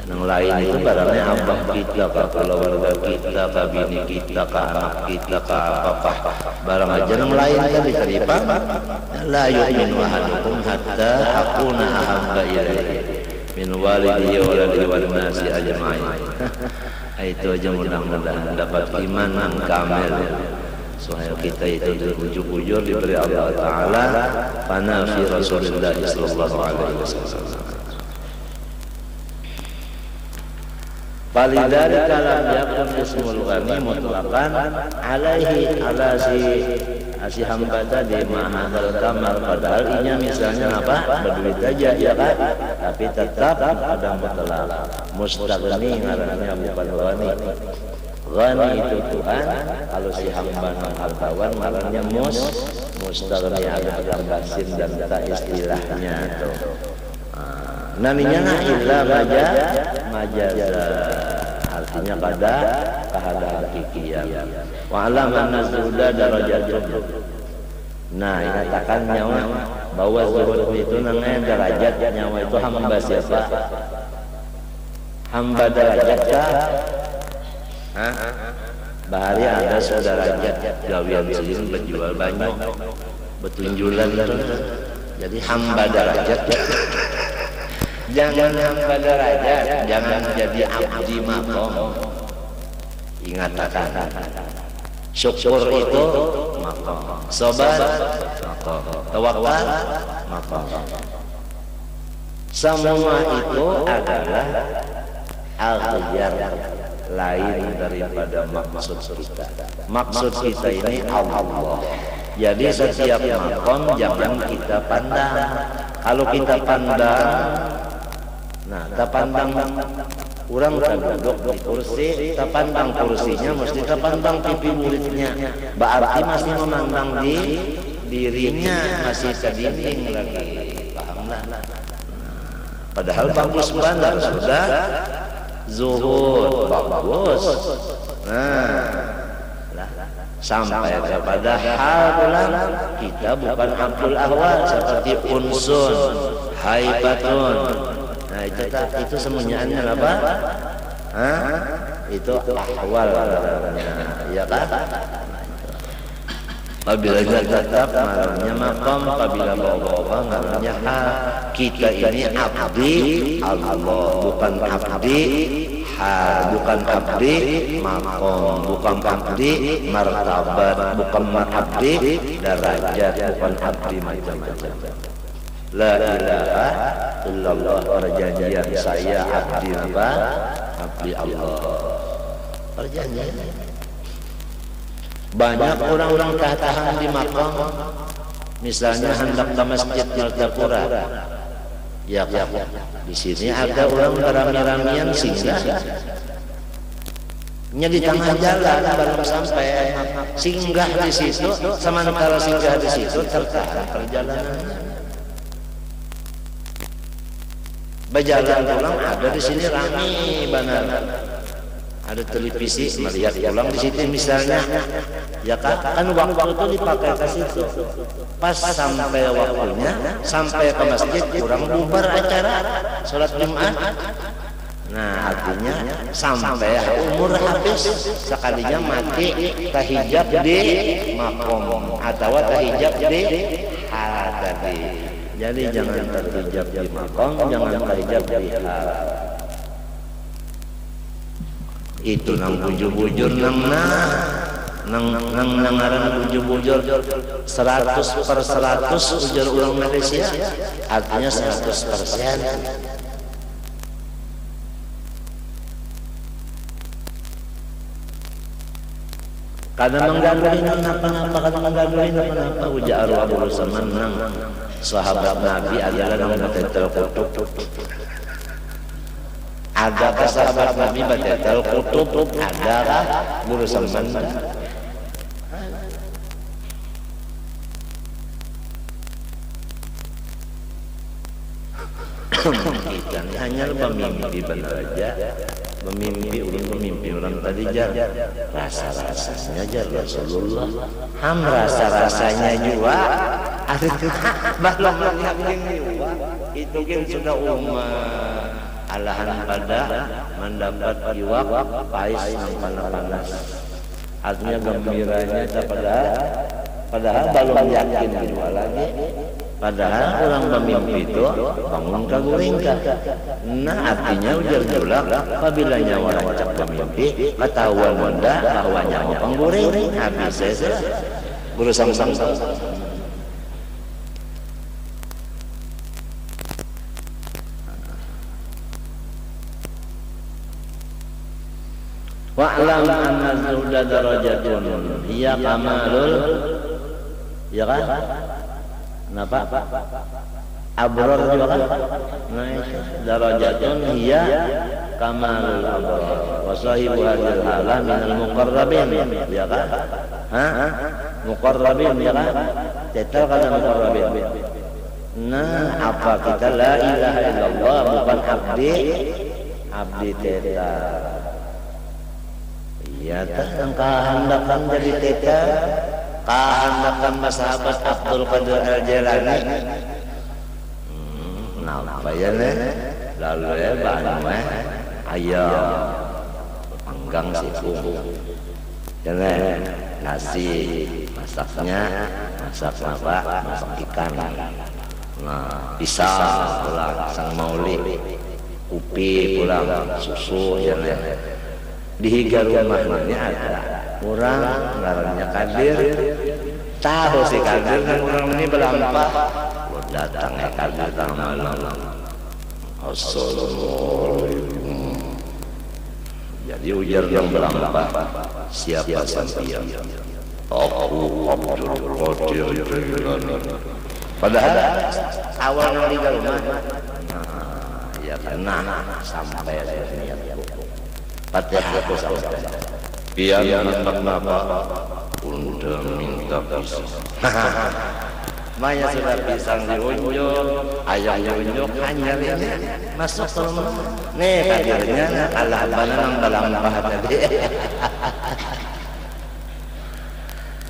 Yang lain itu barangnya abah kita, keluarga kita, bini kita, anak kita, apa barang aja yang lain kan diterima. La yu'minu ahadukum hatta akuna ahabba ilaihi min walidihi wa waladihi wan nasi ajma'in. Itu aja mudah-mudahan dapat iman yang kamil supaya kita itu ujug-ujug diberi Allah Ta'ala fana fi Rasulullah sallallahu alaihi wasallam. Falidari kalam yakun ismul ghani mutlaqan alaihi ala si hamba tadi mahadal kamal padahal inya misalnya apa berduit aja ya kan tapi tetap ada mutlaq mustaghni ngarannya bukan ghani itu Tuhan kalau si hamba nang hartawan ngarannya mustaghni ada basin dan tak istilahnya tuh namanya illa majaza artinya pada keadaan hakikian wa alam an-zuhda darajatun. Nah nyatakan nyawa bahwa zuhud itu namanya derajat nyawa itu hamba siapa? Hamba derajat kah? Bahari ada derajat gawian silin berjual banyak betunjulan jadi hamba derajat. Jangan hamba derajat, jangan jadi abdi makom. Ingat Syukur itu maqam, sabar maqam, tawakal maqam. Semua itu adalah aghyar, lain daripada maksud kita. Maksud kita ini Allah. Jadi setiap maqam jangan kita pandang. Kalau kita pandang, nah kita pandang orang duduk di kursi, kita pandang kursinya, mesti kita pandang pipi muridnya. Berarti masih memandang di dirinya, masih ke dinding lagi. Pahamlah? Padahal bagus bandar sudah zuhud, bagus. Nah, sampai kepada hal bulan kita bukan abdul ahwal seperti unsun, haibatun. Nah itu semuanya apa? Hah? Itu ahwal namanya, ya kan? Apabila tetap namanya maqam, apabila bawa-bawa namanya hal. Kita ini abdi Allah, bukan abdi hal, bukan abdi maqam, bukan abdi martabat, bukan abdi derajat, bukan abdi macam-macam. La ilaha illallah, perjanjian saya abdi apa? Abdi Allah. Perjanjian. Banyak orang-orang tahan di maqam, misalnya hendak ke masjid Martapura. Ya, di sini ada orang berami-ramian singgah. Nya di tengah jalan baru sampai singgah di situ, sementara singgah di situ tertahan perjalanannya. Berjalan pulang ada di sini rame benar. Ada televisi melihat pulang di situ misalnya, ya kan waktu itu dipakai ke situ. Pas sampai waktunya, sampai ke masjid kurang bubar acara sholat Jumat. Nah artinya sampai umur habis, sekalinya mati tahijab di maqam atau tahijab di hal tadi. Jadi jangan tahijab di maqam, jangan tahijab di hal. Itu nang bujur-bujur nang ngaran bujur-bujur 100/100 ujar orang Malaysia, artinya 100%. Kadang menggaduhin apa-apa, kadang menggaduhin apa-apa. Ujar arwah berusaha menang. Sahabat Nabi adalah nang betetel kutub. Adakah sahabat Nabi betetel kutub? Adakah berusaha menang? Kita ini hanya memimpi benar aja. Memimpi orang tadi jar rasa-rasanya jar Rasulullah rasa-rasanya juga ada belum juga itu kan sudah umat alahan pada mendapat iwak pais yang panas artinya gembiranya padahal belum yakin juga lagi. Padahal orang pemimpi itu bangun kaguringka. Nah artinya ujar julak apabila nyawa rancak pemimpi ketahuan benda bahwa nyawa pengguring habis saya guru sang-sang. Wa'lam anna zuhda darajatun hiya kamalul, ya kan? Kenapa? Abrar juga kan? Nah, darajatun hiya kamalul abrar. Wa sahibu hadhil halah minal muqarrabin, ya kan? Hah? Muqarrabin, ya kan? Tetel kata muqarrabin. Nah, apa kita la ilaha illallah bukan abdi tetel. Iya, kehendakan jadi tetel. Kehendakan sahabat Abdul Qadir Al-Jailani. Kenapa ya nih? Lalu ya banyak ayam panggang siku, ya nih nasi masaknya masak apa? Masak ikan. Nah pisang pulang sang mauli, upi pulang susu, ya nih. Di higa rumahnya ada. Kurang ngarannya Kadir. Tahu si Kadir dan orang ini belampah. Lo datang ya Kadir tengah malam. Assalamualaikum. Jadi ujar yang belampah. Siapa sampeyan? Aku Abdul Qadir Jailani. Padahal awalnya di rumah. Ya karena sampai niat Fatihah aku sampai. Pian anak napa unda minta pisang. Maya sudah pisang diunjuk, ayam diunjuk, hanya ini masuk ke rumah. Nih Kadirnya kalah banang balampah tadi.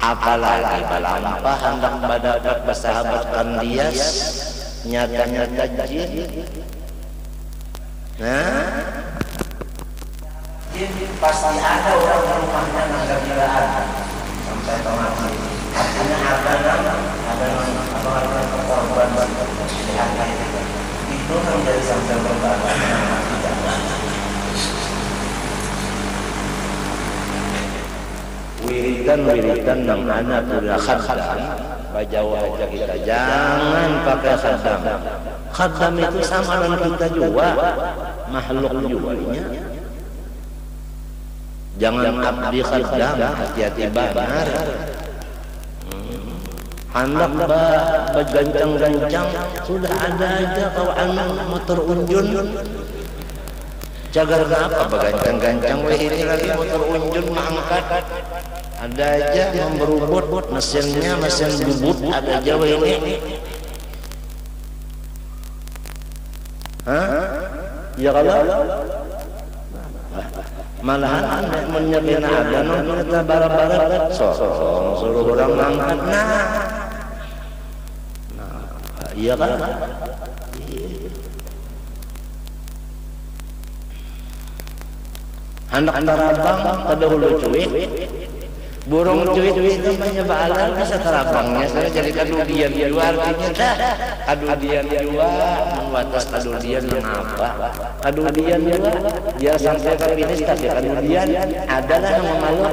Apalagi balampah hendak mendapat bersahabat Kandias, nyata-nyata jin. Nah, jin pasti ada orang rumahnya nggak kiraan sampai kemati. Artinya ada korban dihantar itu menjadi sampai korban. Wiridan yang anak sudah khadam, bajau aja kita jangan pakai khadam. Khadam itu sama dengan kita juga, makhluk jualnya. Jangan abdi khadam, hati-hati benar. Hendak bergancang-gancang sudah ada aja kawan motor unjun. Jagar apa bergancang-gancang? Weh ini lagi motor unjun mengangkat. Ada aja yang berubut, mesinnya mesin bubut ada aja weh ini. Hah? Ya kalau malahan anda menyebina ada non kita barat-barat suruh orang mengangkat iya kan? Anak tarabang pada hulu cuit, burung cuit itu banyak balan bisa tarabangnya saya jadi kadudian dua artinya dah kadudian dua membatas kadudian mengapa kadudian dua dia sampai ke finish tapi kadudian adalah yang memalu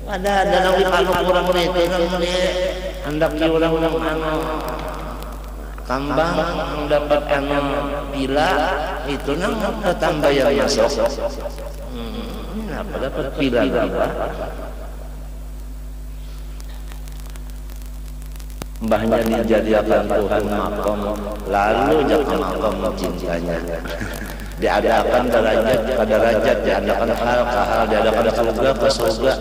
ada yang dipaluk kurang itu hendak diulang kambang mendapat pila itu nang tambah yang masuk apa dapat pila berapa mbahnya dijadikan Tuhan makom lalu jatuh makom cintanya diadakan derajat ke derajat diadakan hal ke hal diadakan surga ke surga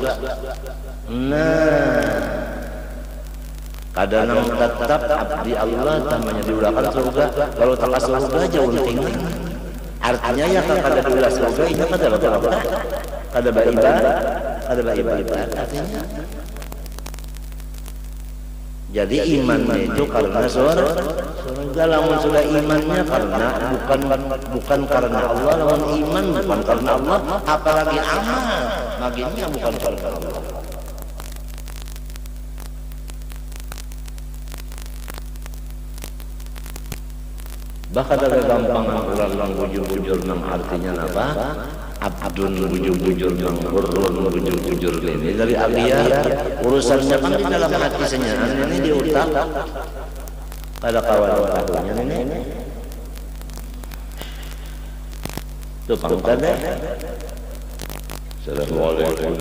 kadang tetap abdi Allah namanya diulakan surga kalau tak surga jauh tinggi artinya ya kada diulah surga ini kada apa kada beribadah artinya jadi imannya itu karena surga lamun sudah imannya karena bukan karena Allah lamun iman bukan karena Allah apalagi amal maginya bukan karena Allah. Bahkan ada gampangan ulang bujur-bujur nang artinya apa? Abdun bujur-bujur nang hurun bujur-bujur ini dari aliyah urusannya kan di dalam hati senyangan ini di otak pada kawan-kawannya ini itu pangkatnya. Assalamualaikum.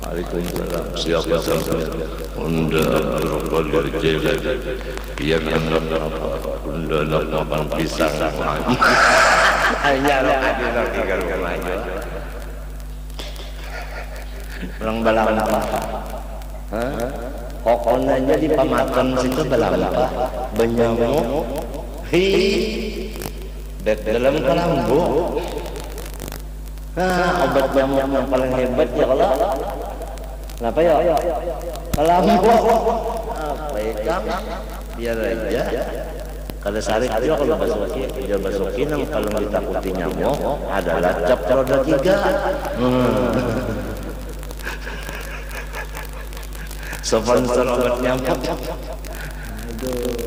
Waalaikumsalam. Siapa sampai Unda Abdul Qadir Jailani yang hendak apa Unda nak makan pisang hanya lo ada lagi kalau rumahnya orang balampah kokonanya di pamakan situ balampah benyamuk dalam kelambu obat nyamuk yang paling hebat ya Allah kenapa ya kelambu apa ya biar aja kada sarik juga kalau basuki nang kalau ditakuti nyamuk adalah cap roda 3 sponsor obat nyamuk aduh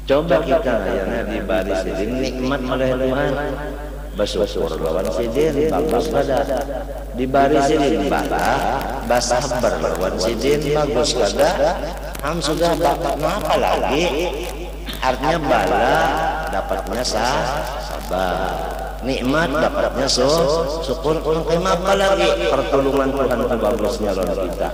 coba kita layarnya di baris ini nikmat oleh Tuhan bersyukur lawan sidin bagus kada dibari sidin bala basabar lawan sidin bagus kada ham sudah dapat apa lagi artinya bala dapatnya sabar nikmat dapatnya syukur apa lagi pertolongan Tuhan itu bagusnya lawan kita.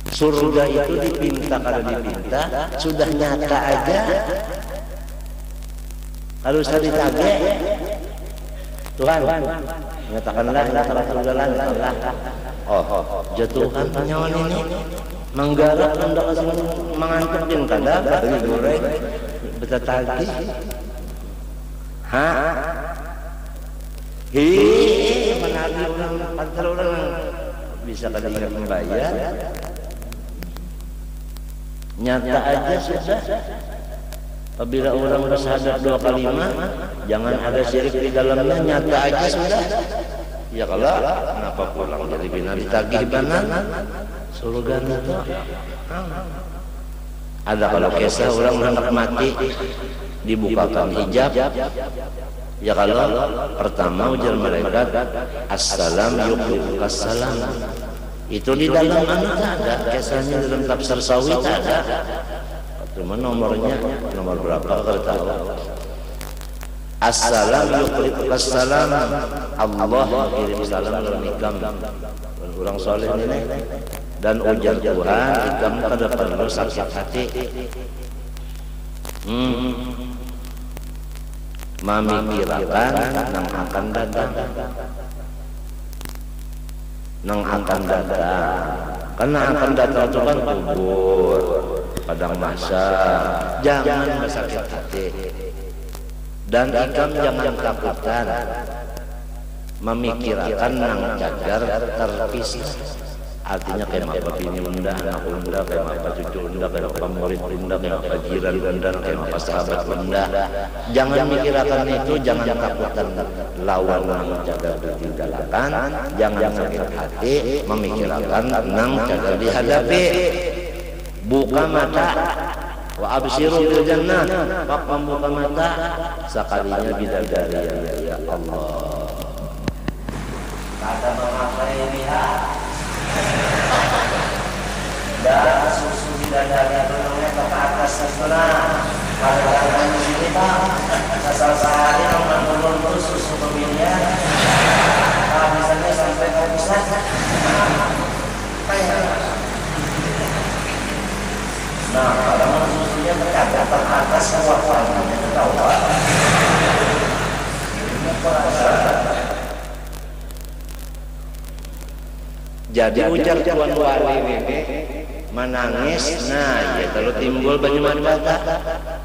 Surga itu dipinta kada dipinta sudah nyata aja. Kalau sudah ditagih Tuhan nyatakanlah surga lah. Jatuhkan nyawa ini menggarap hendak mengantarkan kada dari goreng betatagi. Menagih orang pantar orang bisa kada ingat membayar. Nyata aja sudah. Apabila orang bersyahadat 2 kalimat, jangan ada syirik di dalamnya, nyata aja sudah. Ya kalau kenapa pulang jadi bina ditagih banan surga itu. Ada kalau kisah orang hendak mati dibukakan hijab. Ya kalau pertama ujar malaikat assalam yuqribukas salam. Itu di dalam mana tak ada kisahnya dalam tafsir Sawi tak ada. Cuma nomornya nomor berapa kalau tahu. Assalam yuqribukas salam. Allah kirim salam dalam ikam orang soleh ini dan ujar Tuhan ikam kada perlu sakit hati. Memikirkan yang akan datang. Nang akan datang karena akan datang itu kan kubur padang mahsyar jangan bersakit hati dan ikam jangan takutkan memikirkan nang cagar terpisah artinya kayak apa bini unda anak unda kayak apa cucu unda kayak apa murid unda kayak apa jiran unda kayak apa sahabat unda jangan mikirkan itu jangan takutkan lawan nang cagar ditinggalkan jangan sakit hati memikirkan nang cagar dihadapi buka mata wa absyiru bil jannah membuka mata sekalinya bidadari ya Allah kata mengapai lihat dan susu bidadari namanya ke atas sebelah kalau di sini Pak asal sehari orang menurun susu pemilihan misalnya sampai kehabisan nah kalau susunya berkata ke atas kekuatannya itu tahu Pak jadi ujar Tuan Wali ini menangis nah ya kalau timbul banyak mata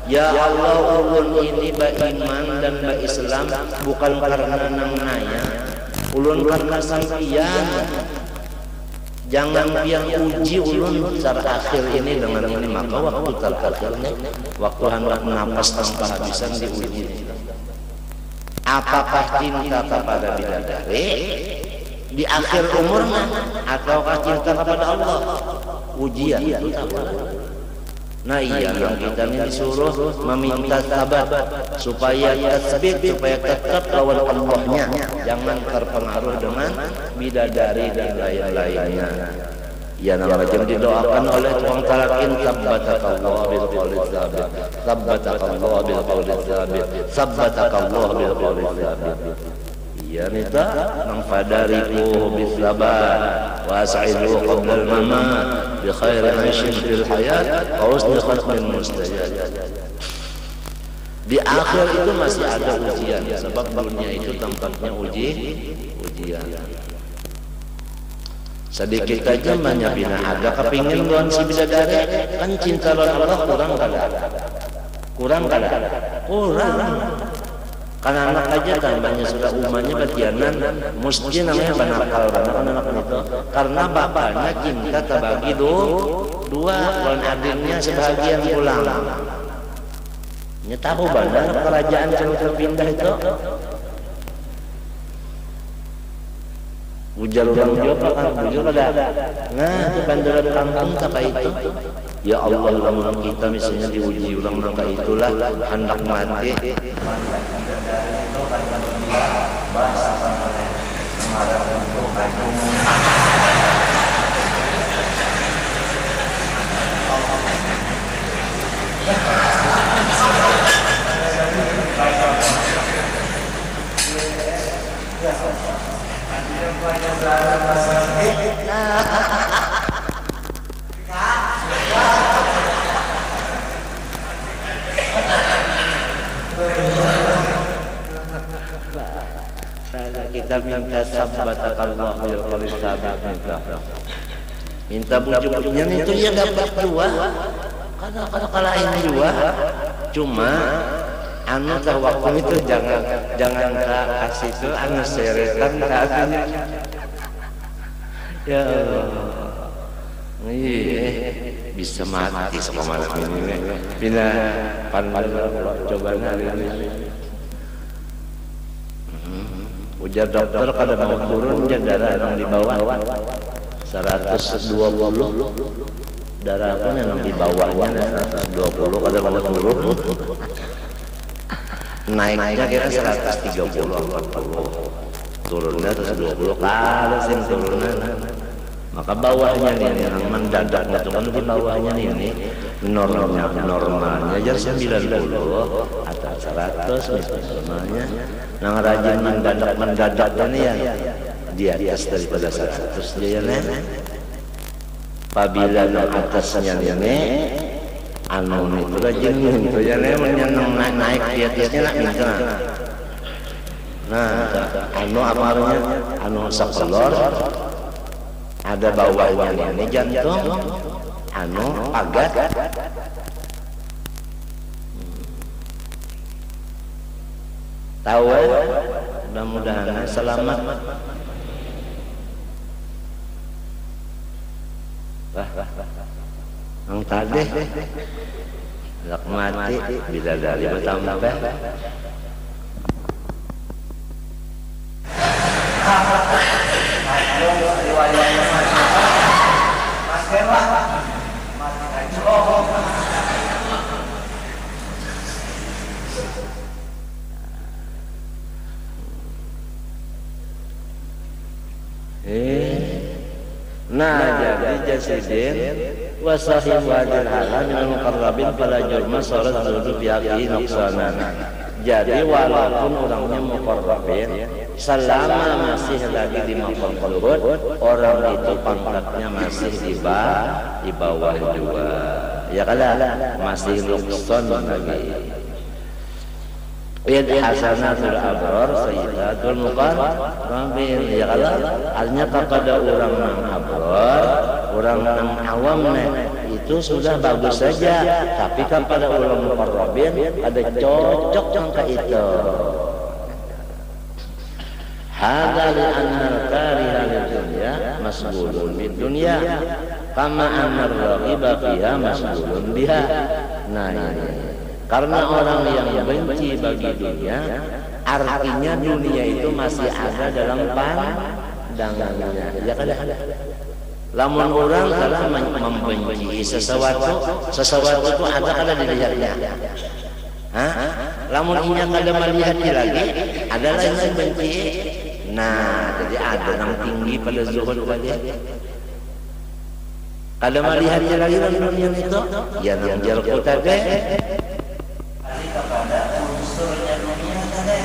ya Allah ulun ini beriman dan berislam bukan karena nang naya ulun karena sampian jangan pian uji ulun secara akhir ini dengan ini maka waktu terakhirnya waktu hendak napas tanpa habisan diuji apakah cinta kepada bidadari di akhir umurnya ataukah cinta kepada Allah ujian itu tahu. Nah iya yang kita ini disuruh meminta sabar supaya tasbih supaya tetap lawan Allahnya jangan terpengaruh dengan bidadari dan lain-lainnya. Ya nama yang didoakan oleh Tuhan Talakin sabbatakallah bil qawli tsabit sabbatakallah bil qawli tsabit sabbatakallah bil qawli tsabit. Ya nita nang fadariku bisabar wa as'idu qabla al-mamat bi khairi 'aishin fil hayat wa husni khatmin mustajab. Di akhir itu masih ada ujian sebab dunia itu tempatnya ujian. Sedikit aja banyak bina ada kepingin lawan si bidadari kan cinta lawan Allah kurang karena anak aja kan banyak sudah umahnya batianan mesti namanya banakal anak itu karena bapaknya cinta terbagi dua lawan adiknya sebagian pulang nya tahu benar kerajaan jauh terpindah itu Ujar orang Jawa kan bujur ada. Nah, itu bandaran kampung tak itu. Ya Allah, lamun kita misalnya diuji ulang maka itulah hendak mati. Bahasa semarang untuk kita minta sabatakallah bil qaul sabit minta bujuk-bujuknya itu ya dapat dua karena kalahin dua cuma anu tah waktu itu jangan kasih itu anu seretan kasihnya ya Allah bisa mati sama malam ini bila pandang coba hari ini ujar dokter kada mau turun darah yang di bawah 120 darah pun yang di bawahnya 120 kada mau turun naiknya kira 130 40 turunnya 120 kalau sing turunnya maka bawahnya ini yang mendadak itu kan di bawahnya ini normalnya aja 90 atau 100 misalnya yang rajin mendadak ini ya di atas daripada 100 dia ya apabila atasnya ini anu itu rajin itu ya naik di atasnya nak minta nah anu amarnya anu sakelor ada bawahnya ini jantung anu pagat tahu mudah-mudahan selamat yang tadi lak mati bila dari bertambah nah jadi jasidin wasahim wajil halam minal muqarrabin pada jurma sholat duduk biaki noksanan jadi walaupun orangnya muqarrabin selama masih lagi di maqam qulud orang itu pangkatnya masih di bawah juga ya kada masih nukson lagi Id hasanatul abrar sayyidatul muqarrabin ya kalau artinya kepada orang yang abrar orang yang awam itu sudah bagus saja tapi kepada orang muqarrabin ada cocok angka itu hadza li anna al-kariha lid dunya masghulun bid dunya kama anna ar-raghiba fiha masghulun biha nah ini karena orang yang benci bagi dunia artinya dunia itu masih ada dalam pandangannya ya kan lamun orang kalau membenci sesuatu itu ada dilihatnya lamun inya kada melihatnya lagi ada lain yang benci nah jadi ada yang tinggi pada zuhud tadi kada melihatnya lagi dalam dunia itu ya yang jalku tadi kepada unsurnya dunia tadi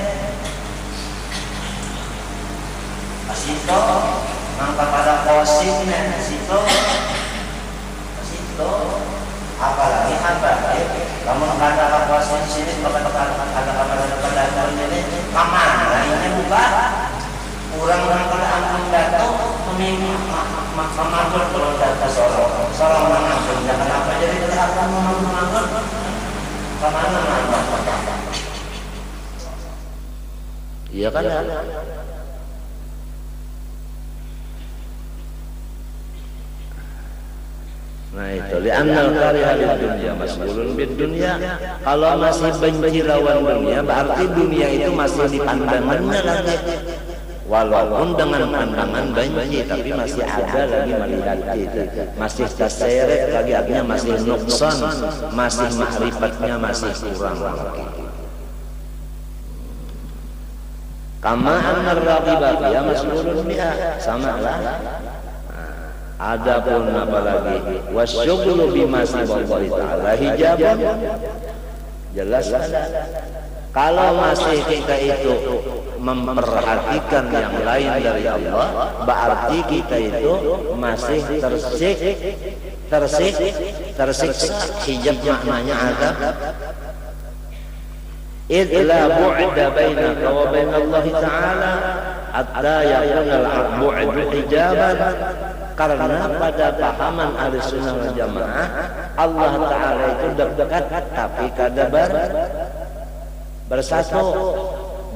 asito maka pada posisinya asito apalagi namun ada posisi sini kepada ini kemana ini bukan orang pada ampun datang memanggil kalau data seorang mengampun jangan apa jadi kelihatan memanggil kemana iya kan nah itu li'annal kariha lid dunya masghulun bid dunya kalau masih benci lawan dunia berarti dunia itu masih di pandangannya lagi walaupun dengan pandangan benci, tapi masih ada lagi melihat kita, masih terseret lagi, artinya masih nuksan, masih ma'rifatnya masih kurang lagi. Kama annar raqibat ya mas'ulun biha, sama lah. Adapun apalagi wasyughlu bima siwallahi ta'ala hijabun, jelas ada. Kalau masih kita itu memperhatikan yang lain dari Allah, berarti kita itu masih tersiksa. Hijab maknanya azab. Idla bu'da bainaka wa bainallahi ta'ala hatta yakuna al-bu'du hijaban. Karena pada pahaman ahli sunnah wal jamaah, Allah Ta'ala itu dekat tapi kada bersatu,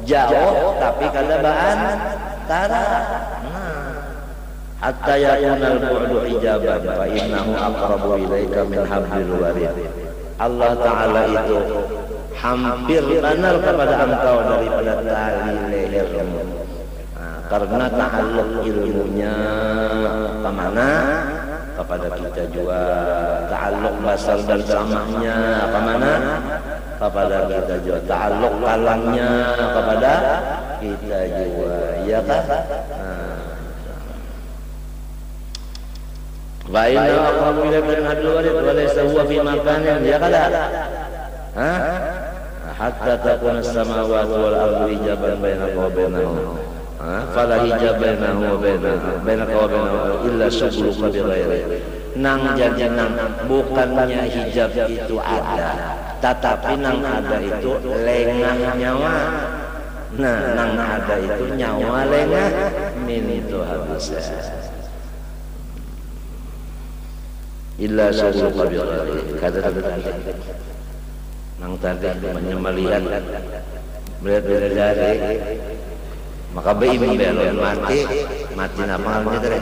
jauh tapi kada berantara. Hatta yakunal bu'du hijaban fa innahu aqrabu ilaika min hablil warid. Allah Ta'ala itu hampir benar kepada engkau daripada tali lehermu. Karena ta'alluq ilmunya kemana? Kepada kita juga. Ta'alluq basal dan ceramahnya kemana? Kepada kita juga. Ta'alluq kalamnya kepada kita juga. Iya kan? Wa inna aqrabu ilaika min hablil warid wa laysa huwa fi makanin, ya kada? Hatta takuna as-samawati wal ardu hijaban bainaka wa bainahu. Fala hijab bainahu wa bainaka wa bainahu illa syughluka bi ghairi. Nang jadi nang bukannya hijab itu ada, tetapi nang ada itu lengah nyawa. Nah, nang ada itu nyawa lengah min itu habis. Illa syughluka bi ghairi. Kata tadi nang tadi melihat dari maka beim belon mati namanya tadi.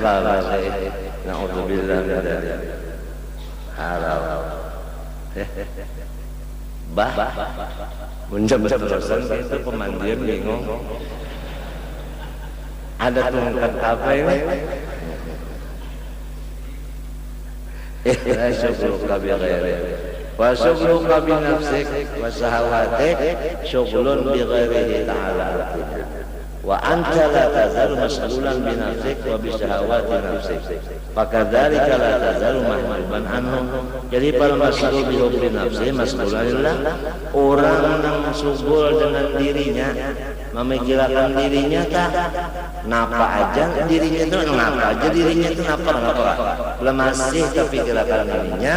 La naudzubillah min dzalik. Haram. Bah menjam-jamsan itu pemandian bingung. Ada tongkat apa ini? Syughluka bi ghairi wa syughluka bi nafsik wa shahawatik syughlun bi ghairihi ta'ala wa anta la tazal mas'ulan bi nafsik wa bi shahawati nafsik fakadzalika la tazal mahmuban anhum. Jadi para mas'ul bi hubbi nafsi mas'ulalillah, orang yang subul dengan dirinya, memikirkan dirinya tak napa aja dirinya itu napa masih terpikirkan dirinya,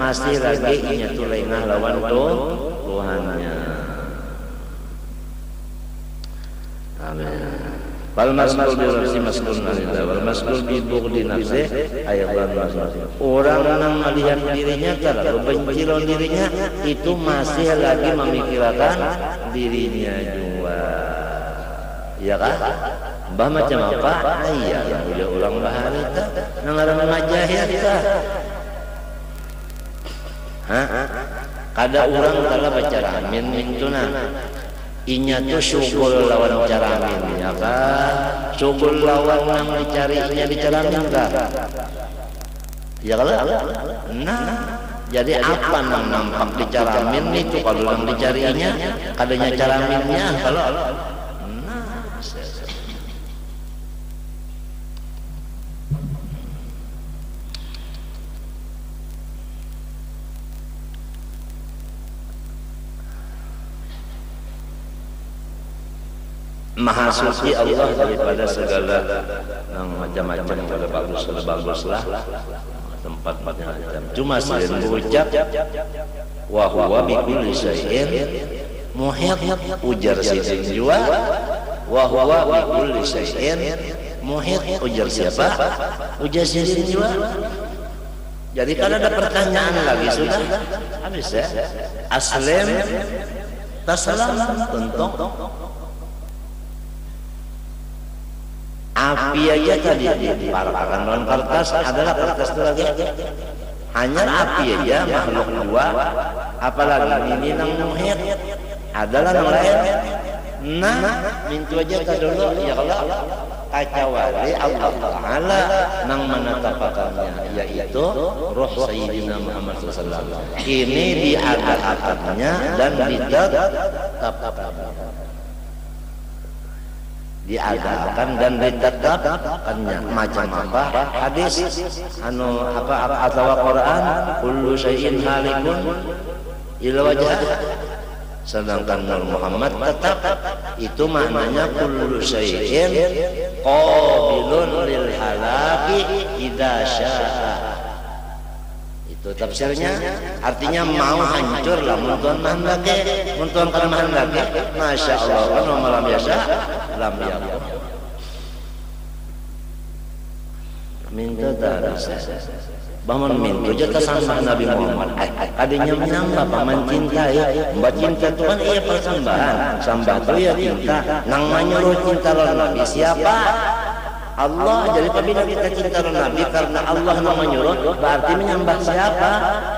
masih lagi inya tuh lengah lawan Tuhannya. Amin. Wal mas'ul bi nafsi mas'ulun anillah wal mas'ul bi bughdi nafsi ayatan mas'ul. Orang yang melihat dirinya terlalu benci lawan dirinya, itu masih lagi memikirkan dirinya juga. Ya kan? Bah macam apa? Iya, udah ulang bahari ta. Nangaran majahir ta. Kada orang tala baca ramin mintuna. Inya tu syukur lawan caramin, ya kan? Syukur lawan nang dicarinya dicaramin kah? Ya kan? Nah, jadi apa nang nampak dicaramin itu kalau nang dicarinya, kadanya caraminnya kalau Maha suci Allah daripada segala yang macam-macam, kalau baguslah tempat-tempatnya macam. Cuma selain berucap wa huwa bi kulli syai'in muhit, ujar sidin jua wa huwa bi kulli syai'in muhit, ujar siapa? Ujar sidin jua. Jadi kalau ada pertanyaan lagi sudah habis ya. Aslim taslam tentu. Api aja tadi diparahkan dalam kertas, adalah kertas itu lagi hanya api aja makhluk dua, apalagi ini nang muhit adalah yang lain. Nah, mintu aja dulu ya Allah kacawali Allah Ta'ala nang menetapkannya yaitu roh Sayyidina Muhammad SAW. Ini diadakannya dan diadakan dan ditetapkannya macam apa hadis apa atau Quran kullu syai'in halikun illa wajhah. Sedangkan Nur Muhammad tetap itu maknanya kullu syai'in qabilun lil halaki idza syaa. Itu tafsirnya, artinya mau hancur lah muntuan mahandake, muntuan kana mahandake. Masyaallah wa malam yasha lam yakun. Minta darasa bangun mintu jata sama Nabi Muhammad adanya menyamba paman cinta ya mbak cinta itu kan iya persembahan sambah itu ya cinta nang menyuruh cinta lawan Nabi siapa? Allah. Jadi apabila kita cinta lawan Nabi karena Allah yang menyuruh berarti menyembah siapa?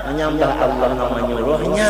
Menyembah Allah yang menyuruhnya.